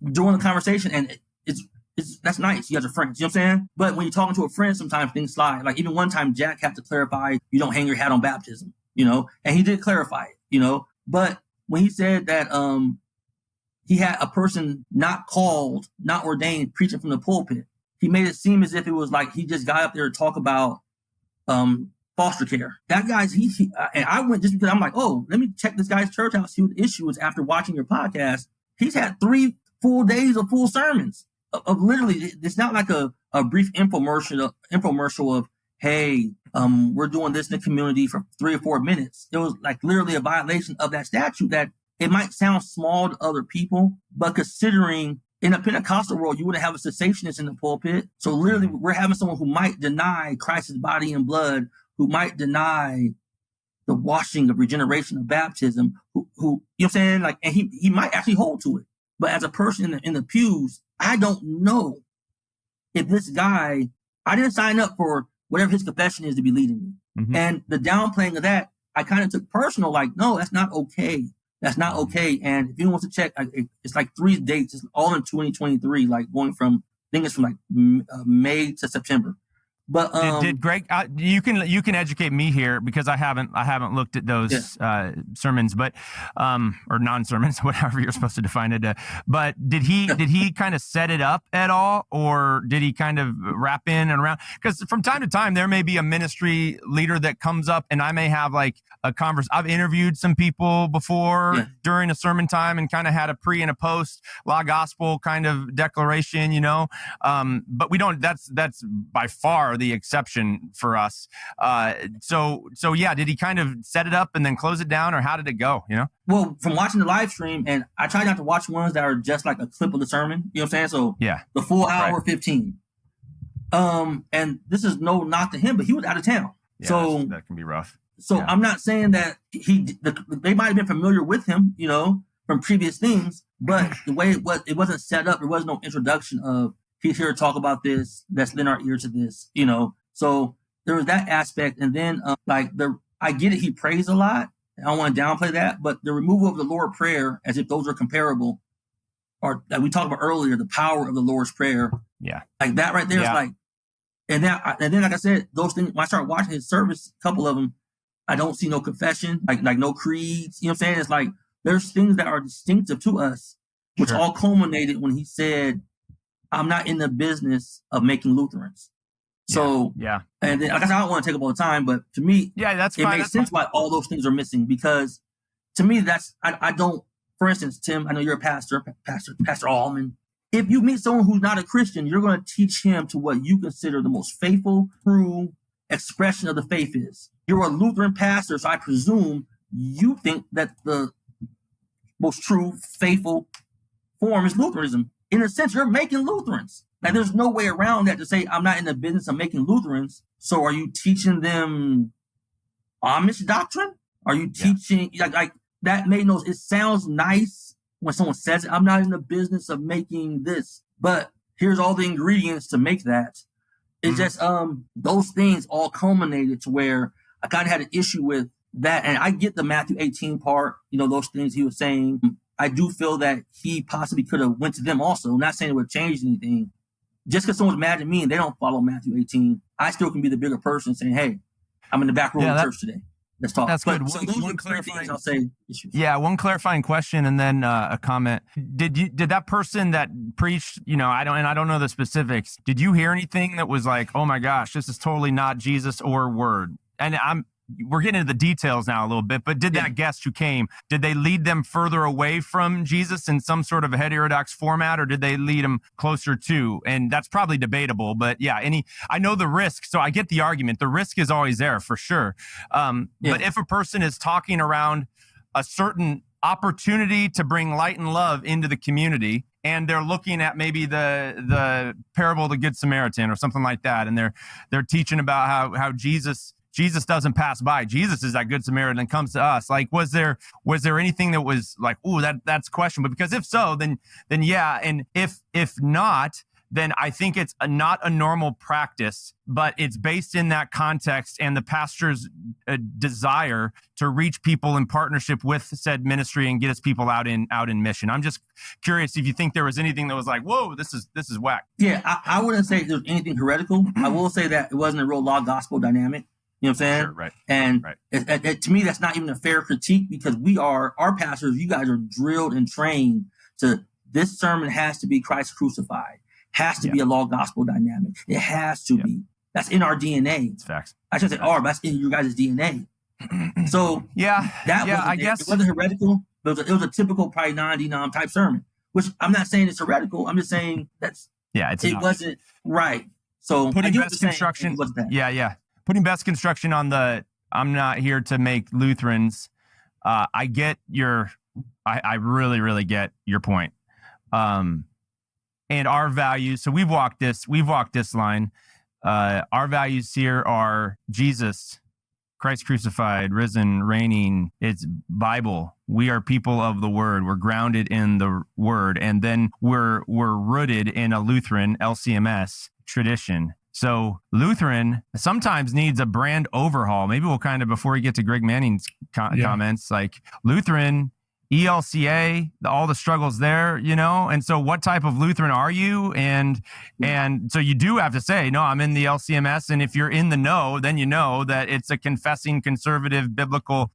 during the conversation, and that's nice. You guys are friends. You know what I'm saying? But when you're talking to a friend, sometimes things slide. Like even one time, Jack had to clarify, you don't hang your hat on baptism, and he did clarify it, But when he said that he had a person not called, not ordained, preaching from the pulpit, he made it seem as if it was like he just got up there to talk about foster care. That guy's and I went just because I'm like, oh, let me check this guy's church out, see what the issue is after watching your podcast. He's had 3 full days of full sermons of literally. It's not like a brief infomercial of, hey, we're doing this in the community for 3 or 4 minutes. It was like literally a violation of that statute that it might sound small to other people, but considering in a Pentecostal world, you wouldn't have a cessationist in the pulpit. So literally we're having someone who might deny Christ's body and blood, who might deny the washing of regeneration of baptism, who you know what I'm saying? Like, and he might actually hold to it. But as a person in the pews, I don't know if this guy, I didn't sign up for whatever his confession is to be leading me. Mm-hmm. And the downplaying of that, I kind of took personal, like, no, that's not okay. That's not okay. And if anyone wants to check, it's like 3 dates. It's all in 2023, like going from, I think it's from like May to September. But did Greg? You can educate me here because I haven't looked at those sermons, but or non-sermons, whatever you're supposed to define it. But did he kind of set it up at all, or did he kind of wrap in and around? Because from time to time there may be a ministry leader that comes up, and I may have like a conversation. I've interviewed some people before during a sermon time and kind of had a pre and a post law gospel kind of declaration, but we don't. That's by far the exception for us. So yeah, did he kind of set it up and then close it down, or how did it go? Well, from watching the live stream, and I try not to watch ones that are just like a clip of the sermon. You know what I'm saying? So the full hour 15. And this is no knock to him, but he was out of town. Yeah, so that can be rough. So I'm not saying that they might have been familiar with him, from previous things, but the way it wasn't set up. There was no introduction of, he's here to talk about this. Let's lend our ear to this, So there was that aspect. And then I get it. He prays a lot. I don't want to downplay that, but the removal of the Lord's Prayer, as if those are comparable, or that we talked about earlier, the power of the Lord's Prayer. Yeah. Like that right there is like, and then, like I said, those things, when I started watching his service, a couple of them, I don't see no confession, like no creeds. You know what I'm saying? It's like, there's things that are distinctive to us, which all culminated when he said, I'm not in the business of making Lutherans. So, and then, like I said, I don't want to take up all the time, but to me, it makes sense why all those things are missing, because to me, I don't, for instance, Tim, I know you're a Pastor Allman. If you meet someone who's not a Christian, you're going to teach him to what you consider the most faithful, true expression of the faith is. You're a Lutheran pastor, so I presume you think that the most true, faithful form is Lutheranism. In a sense, you're making Lutherans. Like, there's no way around that to say, I'm not in the business of making Lutherans. So are you teaching them Amish doctrine? Are you teaching, like that made no, it sounds nice when someone says it. I'm not in the business of making this, but here's all the ingredients to make that. It's just, those things all culminated to where I kind of had an issue with that. And I get the Matthew 18 part, those things he was saying. I do feel that he possibly could have went to them also. I'm not saying it would change anything. Just because someone's mad at me and they don't follow Matthew 18, I still can be the bigger person saying, hey, I'm in the back room of the church today. Let's talk. That's good. So those are clarifying, I'll say, issues. Yeah, one clarifying question and then a comment. Did that person that preached, I don't know the specifics. Did you hear anything that was like, oh my gosh, this is totally not Jesus or word? And we're getting into the details now a little bit, but did that guest who came, did they lead them further away from Jesus in some sort of a heterodox format, or did they lead them closer to? And that's probably debatable, but I know the risk, so I get the argument. The risk is always there for sure. But if a person is talking around a certain opportunity to bring light and love into the community, and they're looking at maybe the parable of the Good Samaritan or something like that, and they're teaching about how Jesus doesn't pass by. Jesus is that Good Samaritan and comes to us. Like, was there anything that was like, ooh, that's questionable? Because if so, then yeah. And if not, then I think it's not a normal practice, but it's based in that context and the pastor's desire to reach people in partnership with said ministry and get his people out in mission. I'm just curious if you think there was anything that was like, whoa, this is whack. Yeah, I wouldn't say there's anything heretical. I will say that it wasn't a real law gospel dynamic. You know what I'm saying? Sure, right. And to me, that's not even a fair critique, because our pastors, you guys are drilled and trained to, this sermon has to be Christ crucified, has to be a law gospel dynamic. It has to be. That's in our DNA. It's facts. I should say but that's in your guys' DNA. So I guess it wasn't heretical, but it was a typical probably non-denom type sermon, which I'm not saying it's heretical. I'm just saying it wasn't right. So putting best construction. Putting best construction on the, I'm not here to make Lutherans. I get I really, really get your point. And our values. So we've walked this line. Our values here are Jesus, Christ crucified, risen, reigning. It's Bible. We are people of the Word. We're grounded in the Word, and then we're rooted in a Lutheran LCMS tradition. So Lutheran sometimes needs a brand overhaul. Maybe we'll kind of, before we get to Greg Manning's comments, like Lutheran, ELCA, all the struggles there, and so what type of Lutheran are you? And so you do have to say, no, I'm in the LCMS. And if you're in the know, then you know that it's a confessing, conservative, biblical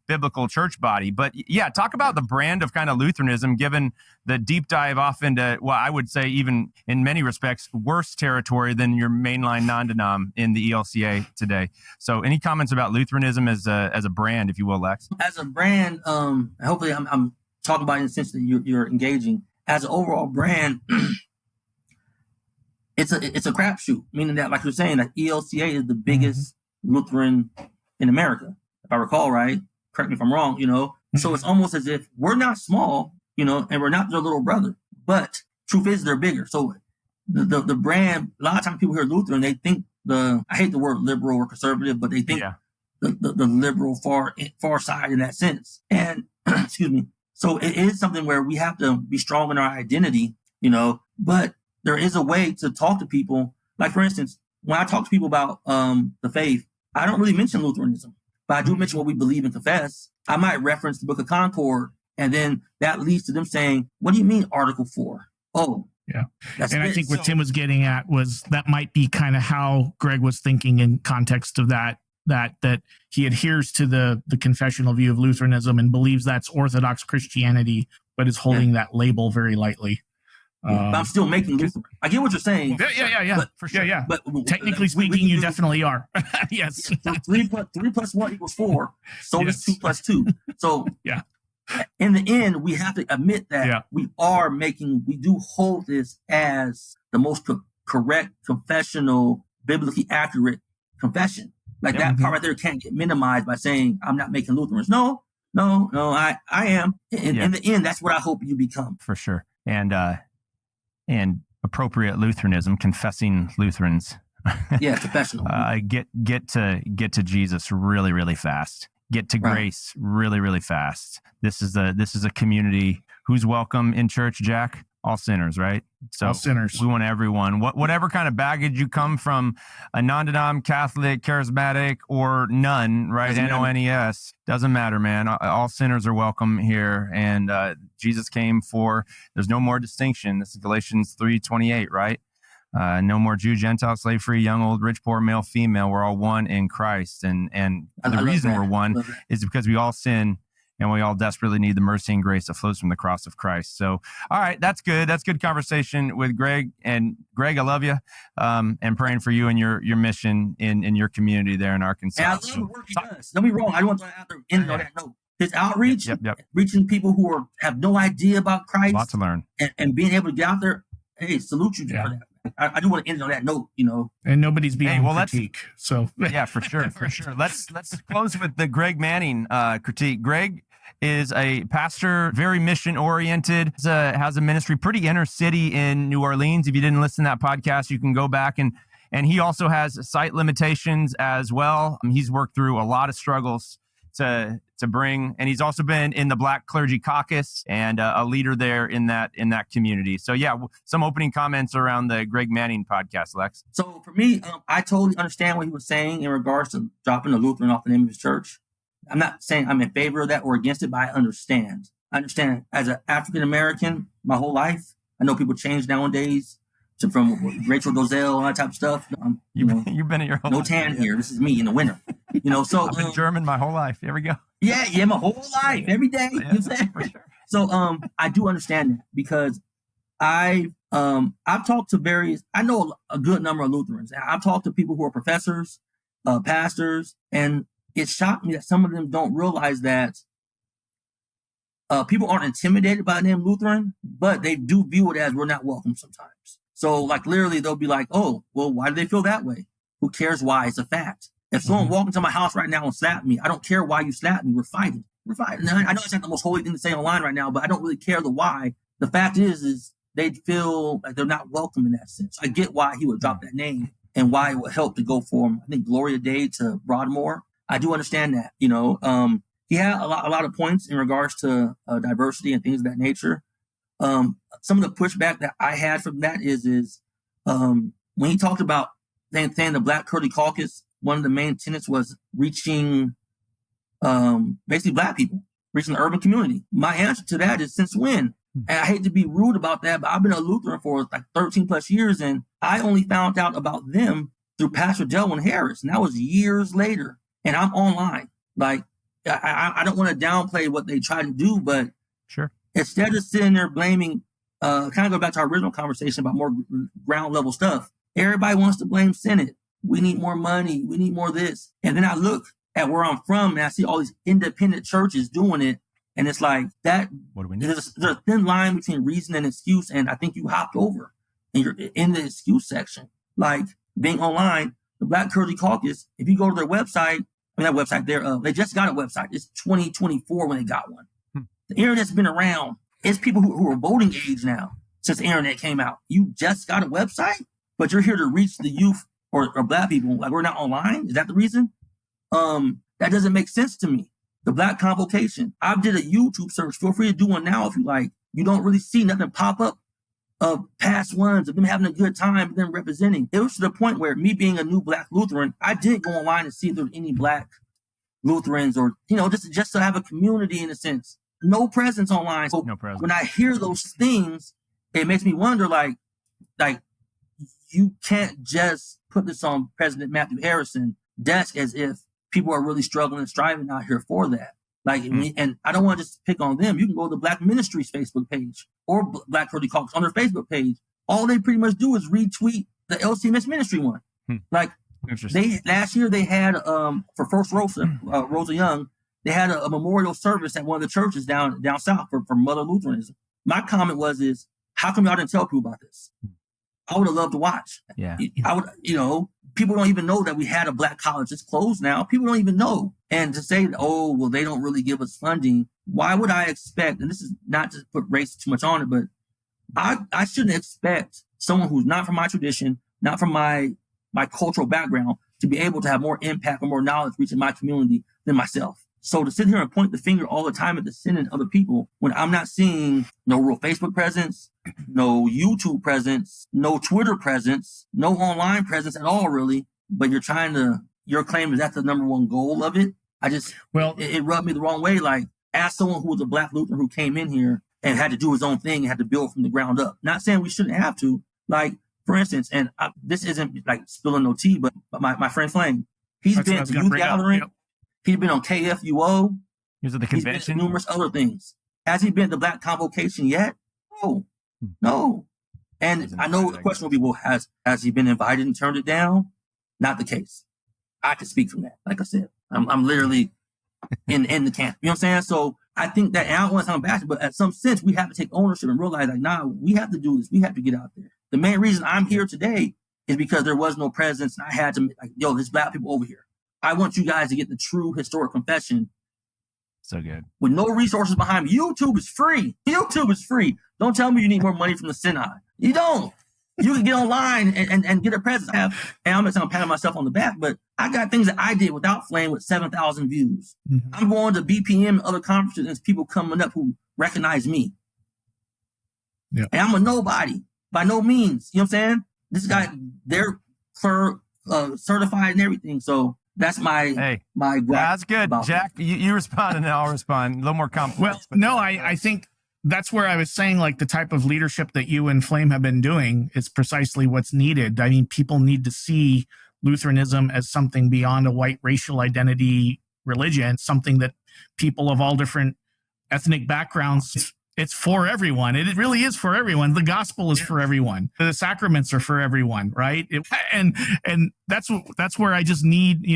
church body. But talk about the brand of kind of Lutheranism, given the deep dive off into, well, I would say even in many respects, worse territory than your mainline non-denom in the ELCA today. So any comments about Lutheranism as a brand, if you will, Lex? As a brand, hopefully I'm talking about it in the sense that you're engaging. As an overall brand, it's a crapshoot, meaning that, like you're saying, that ELCA is the biggest Lutheran in America, if I recall right. Correct me if I'm wrong, So it's almost as if we're not small, and we're not their little brother, but truth is they're bigger. So the brand, a lot of times people hear Lutheran, they think I hate the word liberal or conservative, but they think the liberal far side in that sense. And excuse me. So it is something where we have to be strong in our identity, but there is a way to talk to people. Like, for instance, when I talk to people about the faith, I don't really mention Lutheranism, but I do mention what we believe and confess. I might reference the Book of Concord, and then that leads to them saying, what do you mean Article 4? Oh, yeah. And I think what Tim was getting at was that might be kind of how Greg was thinking in context of that he adheres to the confessional view of Lutheranism and believes that's Orthodox Christianity, but is holding that label very lightly. But I'm still making Lutheran. I get what you're saying. Yeah, but, for sure. Yeah. But technically speaking, you definitely are. Yes. 3 plus 1 equals 4. So does 2 plus 2. So in the end, we have to admit that we do hold this as the most correct, confessional, biblically accurate confession. Like that part right there can't get minimized by saying I'm not making Lutherans. No, I am. In the end, that's what I hope you become. For sure. And appropriate Lutheranism, confessing Lutherans. Confessional. Get to Jesus really, really fast. Get to grace really, really fast. This is a community who's welcome in church, Jack. All sinners, right? So all sinners. We want everyone. Whatever kind of baggage you come from, a non-denom, Catholic, charismatic, or none, right? NONES. Doesn't matter, man. All sinners are welcome here. And Jesus came for, there's no more distinction. This is Galatians 3:28, right? No more Jew, Gentile, slave free, young, old, rich, poor, male, female. We're all one in Christ. And the reason we're one is because we all sin. And we all desperately need the mercy and grace that flows from the cross of Christ. So, all right, that's good. That's good conversation with Greg. And Greg, I love you, and praying for you and your mission in your community there in Arkansas. And I love the work he does. Don't be wrong. I don't want to out there end on that note. His outreach, reaching people who have no idea about Christ, a lot to learn, and being able to get out there. Hey, salute you for that. I do want to end on that note, And nobody's being critique. So for sure. Let's close with the Greg Manning critique. Greg is a pastor, very mission oriented, has a ministry pretty inner city in New Orleans. If you didn't listen to that podcast, you can go back and he also has site limitations as well. He's worked through a lot of struggles to to bring. And he's also been in the Black Clergy Caucus and a leader there in that community. So yeah, some opening comments around the Greg Manning podcast, Lex. So for me, I totally understand what he was saying in regards to dropping the Lutheran off the name of his church. I'm not saying I'm in favor of that or against it, but I understand. I understand as an African American, my whole life. I know people change nowadays from Rachel Dozell, all that type of stuff. You've been in your whole no life. tan here. This is me in the winter. So I've been German my whole life. Here we go. Yeah, my whole life, every day. Yeah, You know for sure. So I do understand that because I've talked to I know a good number of Lutherans. I've talked to people who are professors, pastors, and it shocked me that some of them don't realize that people aren't intimidated by the name Lutheran, but they do view it as we're not welcome sometimes. So like literally they'll be like, oh, well, why do they feel that way? Who cares why? It's a fact. If someone walked into my house right now and slapped me, I don't care why you slapped me. We're fighting. Now, I know it's not the most holy thing to say online right now, but I don't really care the why. The fact is they feel like they're not welcome in that sense. I get why he would drop that name and why it would help to go from, I think, Gloria Day to Broadmoor. I do understand that, He had a lot of points in regards to diversity and things of that nature. Some of the pushback that I had from that is when he talked about saying the Black Clergy Caucus, one of the main tenets was reaching basically Black people, reaching the urban community. My answer to that is since when? And I hate to be rude about that, but I've been a Lutheran for like 13 plus years, and I only found out about them through Pastor Delwyn Harris, and that was years later. And I'm online. Like, I don't want to downplay what they try to do, but sure, instead of sitting there blaming, kind of go back to our original conversation about more ground level stuff. Everybody wants to blame Senate. We need more money. We need more this. And then I look at where I'm from and I see all these independent churches doing it. And it's like that. What do we need? There's a thin line between reason and excuse. And I think you hopped over and you're in the excuse section. Like being online, the Black Clergy Caucus, if you go to their website, that website there, they just got a website. It's 2024 when they got one. The internet's been around. It's people who are voting age now since the internet came out. You just got a website, but you're here to reach the youth or Black people. Like we're not online. Is that the reason? That doesn't make sense to me. The Black Convocation. I did a YouTube search. Feel free to do one now if you like. You don't really see nothing pop up of past ones of them having a good time, them representing. It was to the point where me being a new Black Lutheran, I did go online and see if there were any Black Lutherans or, just to have a community in a sense. No presence online. So no presence. When I hear those things, it makes me wonder, like you can't just put this on President Matthew Harrison's desk as if people are really struggling and striving out here for that. And I don't want to just pick on them. You can go to the Black Ministries Facebook page or Black Clergy Caucus on their Facebook page. All they pretty much do is retweet the LCMS ministry one. Like last year they had for First Rosa Young, they had a memorial service at one of the churches down south for Mother Lutheranism. My comment is how come y'all didn't tell people about this? I would have loved to watch. Yeah, I would. People don't even know that we had a Black college. It's closed now. People don't even know. And to say, oh, well, they don't really give us funding. Why would I expect, and this is not to put race too much on it, but I shouldn't expect someone who's not from my tradition, not from my cultural background, to be able to have more impact or more knowledge reaching my community than myself. So to sit here and point the finger all the time at the sin and other people when I'm not seeing no real Facebook presence, no YouTube presence, no Twitter presence, no online presence at all, really, but your claim is that's the number one goal of it. It rubbed me the wrong way. Like, ask someone who was a Black Lutheran who came in here and had to do his own thing and had to build from the ground up. Not saying we shouldn't have to. Like, for instance, this isn't like spilling no tea, but my friend Flame, he's been to youth gathering. Yep. He's been on KFUO. He was at the convention. He's been to numerous other things. Has he been to the Black Convocation yet? No. And I know the question will be, well, has he been invited and turned it down? Not the case. I can speak from that. Like I said, I'm literally in the camp. You know what I'm saying? So I think that, and I don't want to sound bashful, but at some sense, we have to take ownership and realize, like, nah, we have to do this. We have to get out there. The main reason I'm here today is because there was no presence, and I had to, like, yo, there's Black people over here. I want you guys to get the true historic confession. So good. With no resources behind me. YouTube is free. YouTube is free. Don't tell me you need more money from the Synod. You don't. You can get online and get a presence. And I'm not saying I'm patting myself on the back, but I got things that I did without Flame with 7,000 views. Mm-hmm. I'm going to BPM and other conferences, and there's people coming up who recognize me. Yeah. And I'm a nobody by no means. You know what I'm saying? This guy, they're certified and everything. So that's my that's good. Jack, you respond and then I'll respond. A little more complex. Well, no, I think that's where I was saying, like, the type of leadership that you and Flame have been doing is precisely what's needed. I mean, people need to see Lutheranism as something beyond a white racial identity religion, something that people of all different ethnic backgrounds, it's for everyone. It really is for everyone. The gospel is for everyone. The sacraments are for everyone, right? And that's where I just need,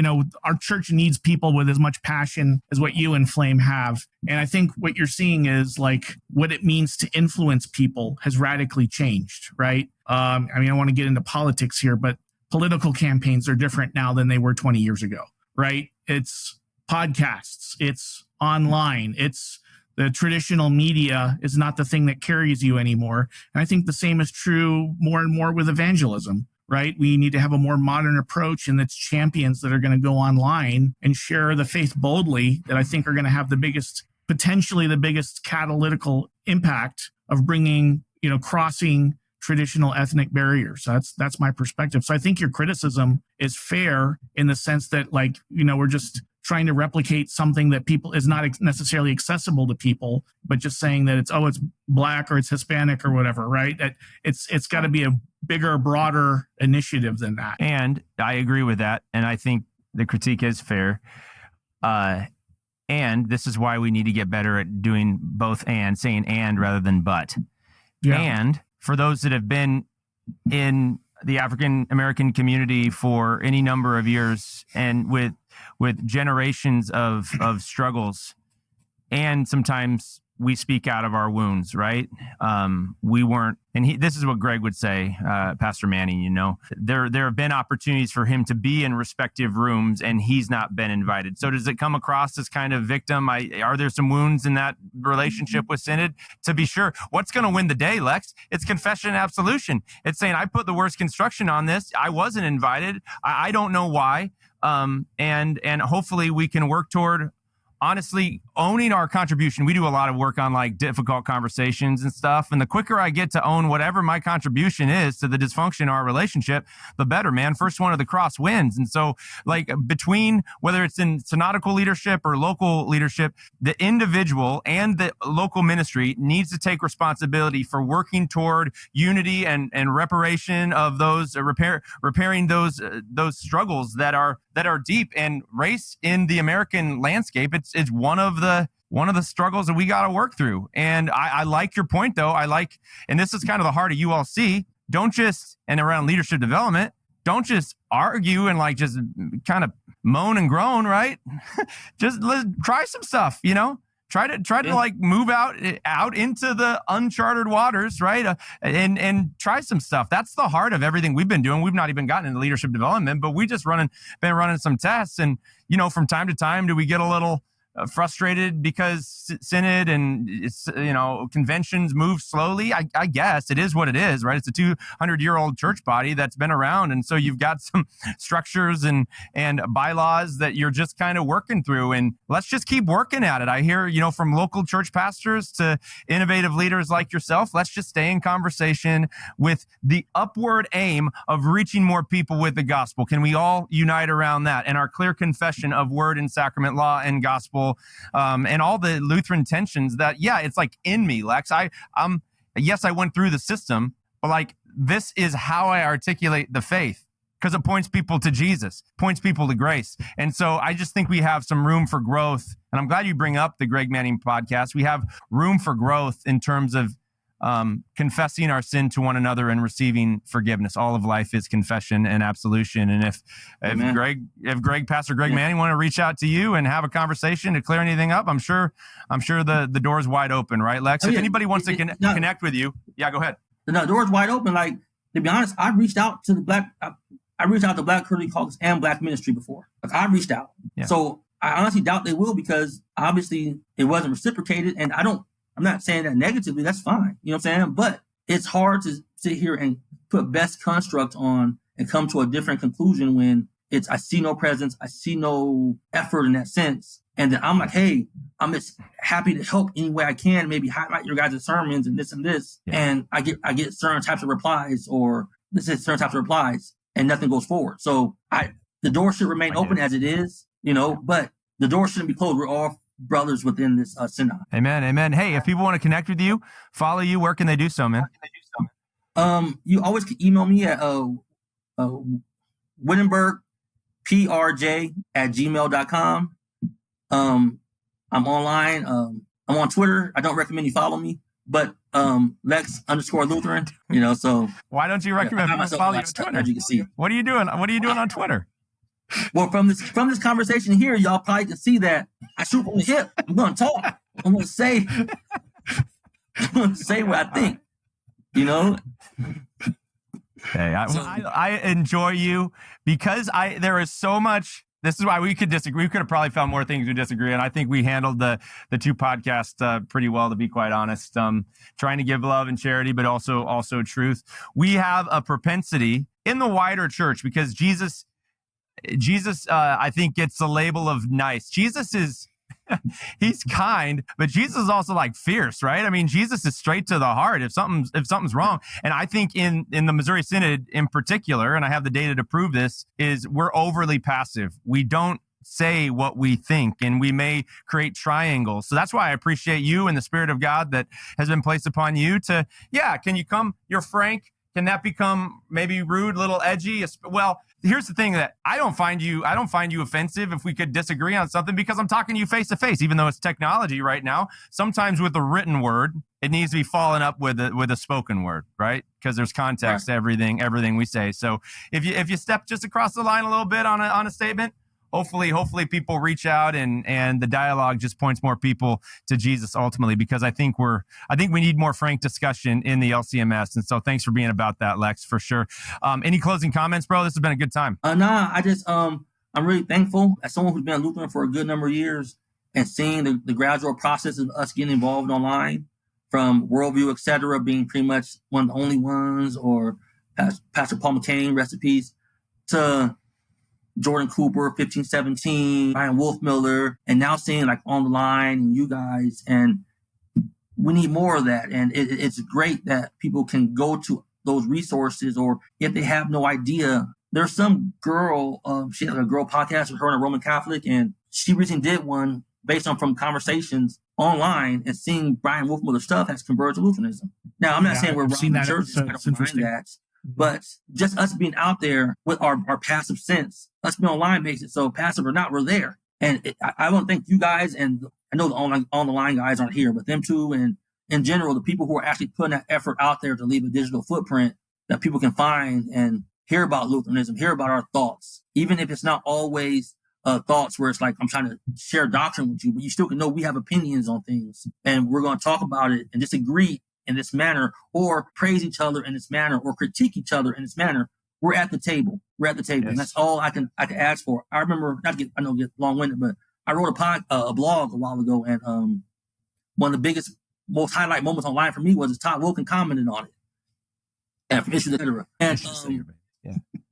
our church needs people with as much passion as what you and Flame have. And I think what you're seeing is, like, what it means to influence people has radically changed, right? I don't want to get into politics here, but political campaigns are different now than they were 20 years ago, right? It's podcasts, it's online, it's the traditional media is not the thing that carries you anymore. And I think the same is true more and more with evangelism, right? We need to have a more modern approach, and it's champions that are going to go online and share the faith boldly that I think are going to have potentially the biggest catalytical impact of bringing, crossing traditional ethnic barriers. That's my perspective. So I think your criticism is fair in the sense that, we're just trying to replicate something that people is not necessarily accessible to people, but just saying that it's Black or it's Hispanic or whatever, right? That it's got to be a bigger, broader initiative than that. And I agree with that. And I think the critique is fair. And this is why we need to get better at doing both and, saying and rather than but. Yeah. And for those that have been in the African American community for any number of years and with generations of struggles, and sometimes we speak out of our wounds, right? We weren't, and this is what Greg would say, Pastor Manning, there have been opportunities for him to be in respective rooms and he's not been invited. So does it come across as kind of victim? Are there some wounds in that relationship with Synod? To be sure, what's going to win the day, Lex? It's confession and absolution. It's saying, I put the worst construction on this. I wasn't invited. I don't know why. And hopefully we can work toward honestly owning our contribution. We do a lot of work on difficult conversations and stuff. And the quicker I get to own whatever my contribution is to the dysfunction in our relationship, the better, man. First one of the cross wins. And so between whether it's in synodical leadership or local leadership, the individual and the local ministry needs to take responsibility for working toward unity and reparation of those, repairing those struggles that are deep. And race in the American landscape, it's one of the struggles that we got to work through. And I like your point, though. And this is kind of the heart of ULC. And around leadership development, don't just argue and just kind of moan and groan, right? Just try some stuff, Try to move out into the uncharted waters, right? And try some stuff. That's the heart of everything we've been doing. We've not even gotten into leadership development, but we just been running some tests. And, from time to time, do we get a little frustrated because Synod and conventions move slowly? I guess it is what it is, right? It's a 200-year-old church body that's been around, and so you've got some structures and bylaws that you're just kind of working through. And let's just keep working at it. I hear from local church pastors to innovative leaders like yourself. Let's just stay in conversation with the upward aim of reaching more people with the gospel. Can we all unite around that and our clear confession of word and sacrament, law and gospel? And all the Lutheran tensions that, it's in me, Lex. Yes, I went through the system, but this is how I articulate the faith, because it points people to Jesus, points people to grace. And so I just think we have some room for growth. And I'm glad you bring up the Greg Manning podcast. We have room for growth in terms of confessing our sin to one another and receiving forgiveness. All of life is confession and absolution. And if Pastor Greg Manning want to reach out to you and have a conversation to clear anything up, I'm sure the door's wide open, right, Lex? If anybody wants to connect with you, go ahead. The door's wide open. To be honest, I reached out to Black Curly Caucus and Black Ministry before. I reached out. Yeah. So I honestly doubt they will, because obviously it wasn't reciprocated, and I'm not saying that negatively. That's fine. You know what I'm saying? But it's hard to sit here and put best construct on and come to a different conclusion when it's, I see no presence, I see no effort in that sense. And then I'm like, hey, I'm just happy to help any way I can, maybe highlight your guys' sermons and this and this. Yeah. And I get certain types of replies, or this is certain types of replies, and nothing goes forward. So the door should remain open as it is, but the door shouldn't be closed. We're all brothers within this synod. Amen. Amen. Hey, if people want to connect with you, follow you, where can they do so, man? You always can email me at Wittenberg prj@gmail.com. I'm online. I'm on Twitter. I don't recommend you follow me, but Lex_Lutheran, so. Why don't you recommend people follow you on Twitter? As you can see. What are you doing? What are you doing on Twitter? Well, from this conversation here, y'all probably can see that I shoot from the hip. I'm going to talk. I'm going to say what I think, Hey, I enjoy you because there is so much. This is why we could disagree. We could have probably found more things to disagree. And I think we handled the two podcasts pretty well, to be quite honest. Trying to give love and charity, but also truth. We have a propensity in the wider church because Jesus, I think, gets the label of nice. Jesus is, he's kind, but Jesus is also like fierce, right? I mean, Jesus is straight to the heart if something's wrong. And I think in the Missouri Synod in particular, and I have the data to prove this, is we're overly passive. We don't say what we think, and we may create triangles. So that's why I appreciate you and the Spirit of God that has been placed upon you to, can you come? You're frank. Can that become maybe rude, a little edgy? Well, here's the thing that I don't find you offensive if we could disagree on something, because I'm talking to you face to face, even though it's technology right now. Sometimes with the written word, it needs to be followed up with a spoken word, right? Because there's context to everything we say. So if you step just across the line a little bit on a statement, hopefully people reach out and the dialogue just points more people to Jesus ultimately, because I think we need more frank discussion in the LCMS. And so thanks for being about that, Lex, for sure. Any closing comments, bro? This has been a good time. I just, I'm really thankful as someone who's been a Lutheran for a good number of years and seeing the gradual process of us getting involved online, from Worldview, et cetera, being pretty much one of the only ones, or Pastor Paul McCain, rest in peace, to Jordan Cooper, 1517, Ryan Wolfmiller, and now seeing like On the Line and you guys. And we need more of that. And it's great that people can go to those resources, or if they have no idea. There's some girl, she has a girl podcast with her and a Roman Catholic, and she recently did one based on from conversations online, and seeing Brian Wolfmiller's stuff has converged to Lutheranism. Now, I'm not saying we're wrong in churches, I don't mind that. But just us being out there with our passive sense, us being online makes it so passive or not, we're there. And I don't think you guys, and I know the on the line guys aren't here, but them too, and in general, the people who are actually putting that effort out there to leave a digital footprint that people can find and hear about Lutheranism, hear about our thoughts, even if it's not always thoughts where it's like, I'm trying to share doctrine with you, but you still can know we have opinions on things, and we're going to talk about it and disagree in this manner, or praise each other in this manner, or critique each other in this manner. We're at the table. Yes. And that's all I can ask for. I remember, I know get long-winded, but I wrote a blog a while ago, and one of the biggest, most highlight moments online for me was Todd Wilkin commented on it, and from issues, etc. And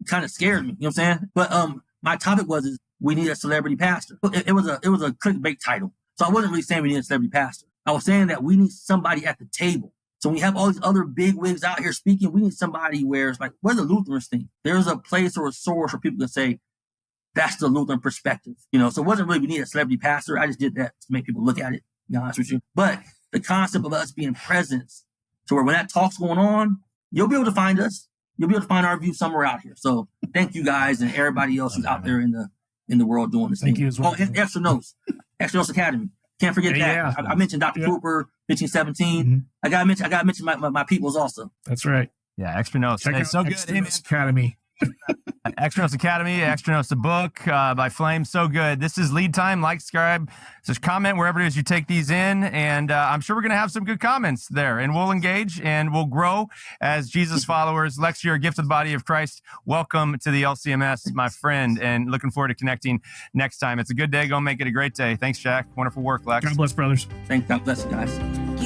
kind of scared me. You know what I'm saying? But my topic was we need a celebrity pastor. It was a clickbait title, so I wasn't really saying we need a celebrity pastor. I was saying that we need somebody at the table. So when we have all these other big wigs out here speaking, we need somebody where it's like, what do the Lutherans think? There's a place or a source where people can say, that's the Lutheran perspective. So it wasn't really we need a celebrity pastor. I just did that to make people look at it, to be honest with you. But the concept of us being presence, to where when that talk's going on, you'll be able to find us. You'll be able to find our view somewhere out here. So thank you guys and everybody else who's out there in the world doing this thing. Thank you as well. Oh, Extra Notes Academy. Can't forget that. Yeah. I mentioned Dr. Cooper, 1517. Mm-hmm. I gotta mention my peoples also. That's right. Yeah, Extra Notes. Check out so Extra good. Notes Academy. Extra Notes Academy, Extra Notes, the book by Flame. So good. This is Lead Time. Like, subscribe, comment wherever it is you take these in. And I'm sure we're going to have some good comments there. And we'll engage and we'll grow as Jesus followers. Lex, you're a gift of the body of Christ. Welcome to the LCMS, my friend. And looking forward to connecting next time. It's a good day. Go make it a great day. Thanks, Jack. Wonderful work, Lex. God bless, brothers. God bless you guys.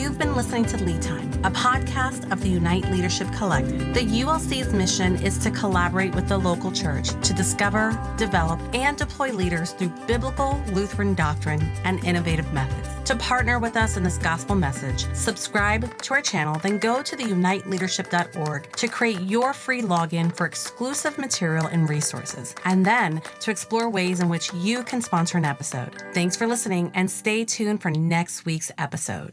You've been listening to Lead Time, a podcast of the Unite Leadership Collective. The ULC's mission is to collaborate with the local church to discover, develop, and deploy leaders through biblical Lutheran doctrine and innovative methods. To partner with us in this gospel message, subscribe to our channel, then go to theuniteleadership.org to create your free login for exclusive material and resources, and then to explore ways in which you can sponsor an episode. Thanks for listening, and stay tuned for next week's episode.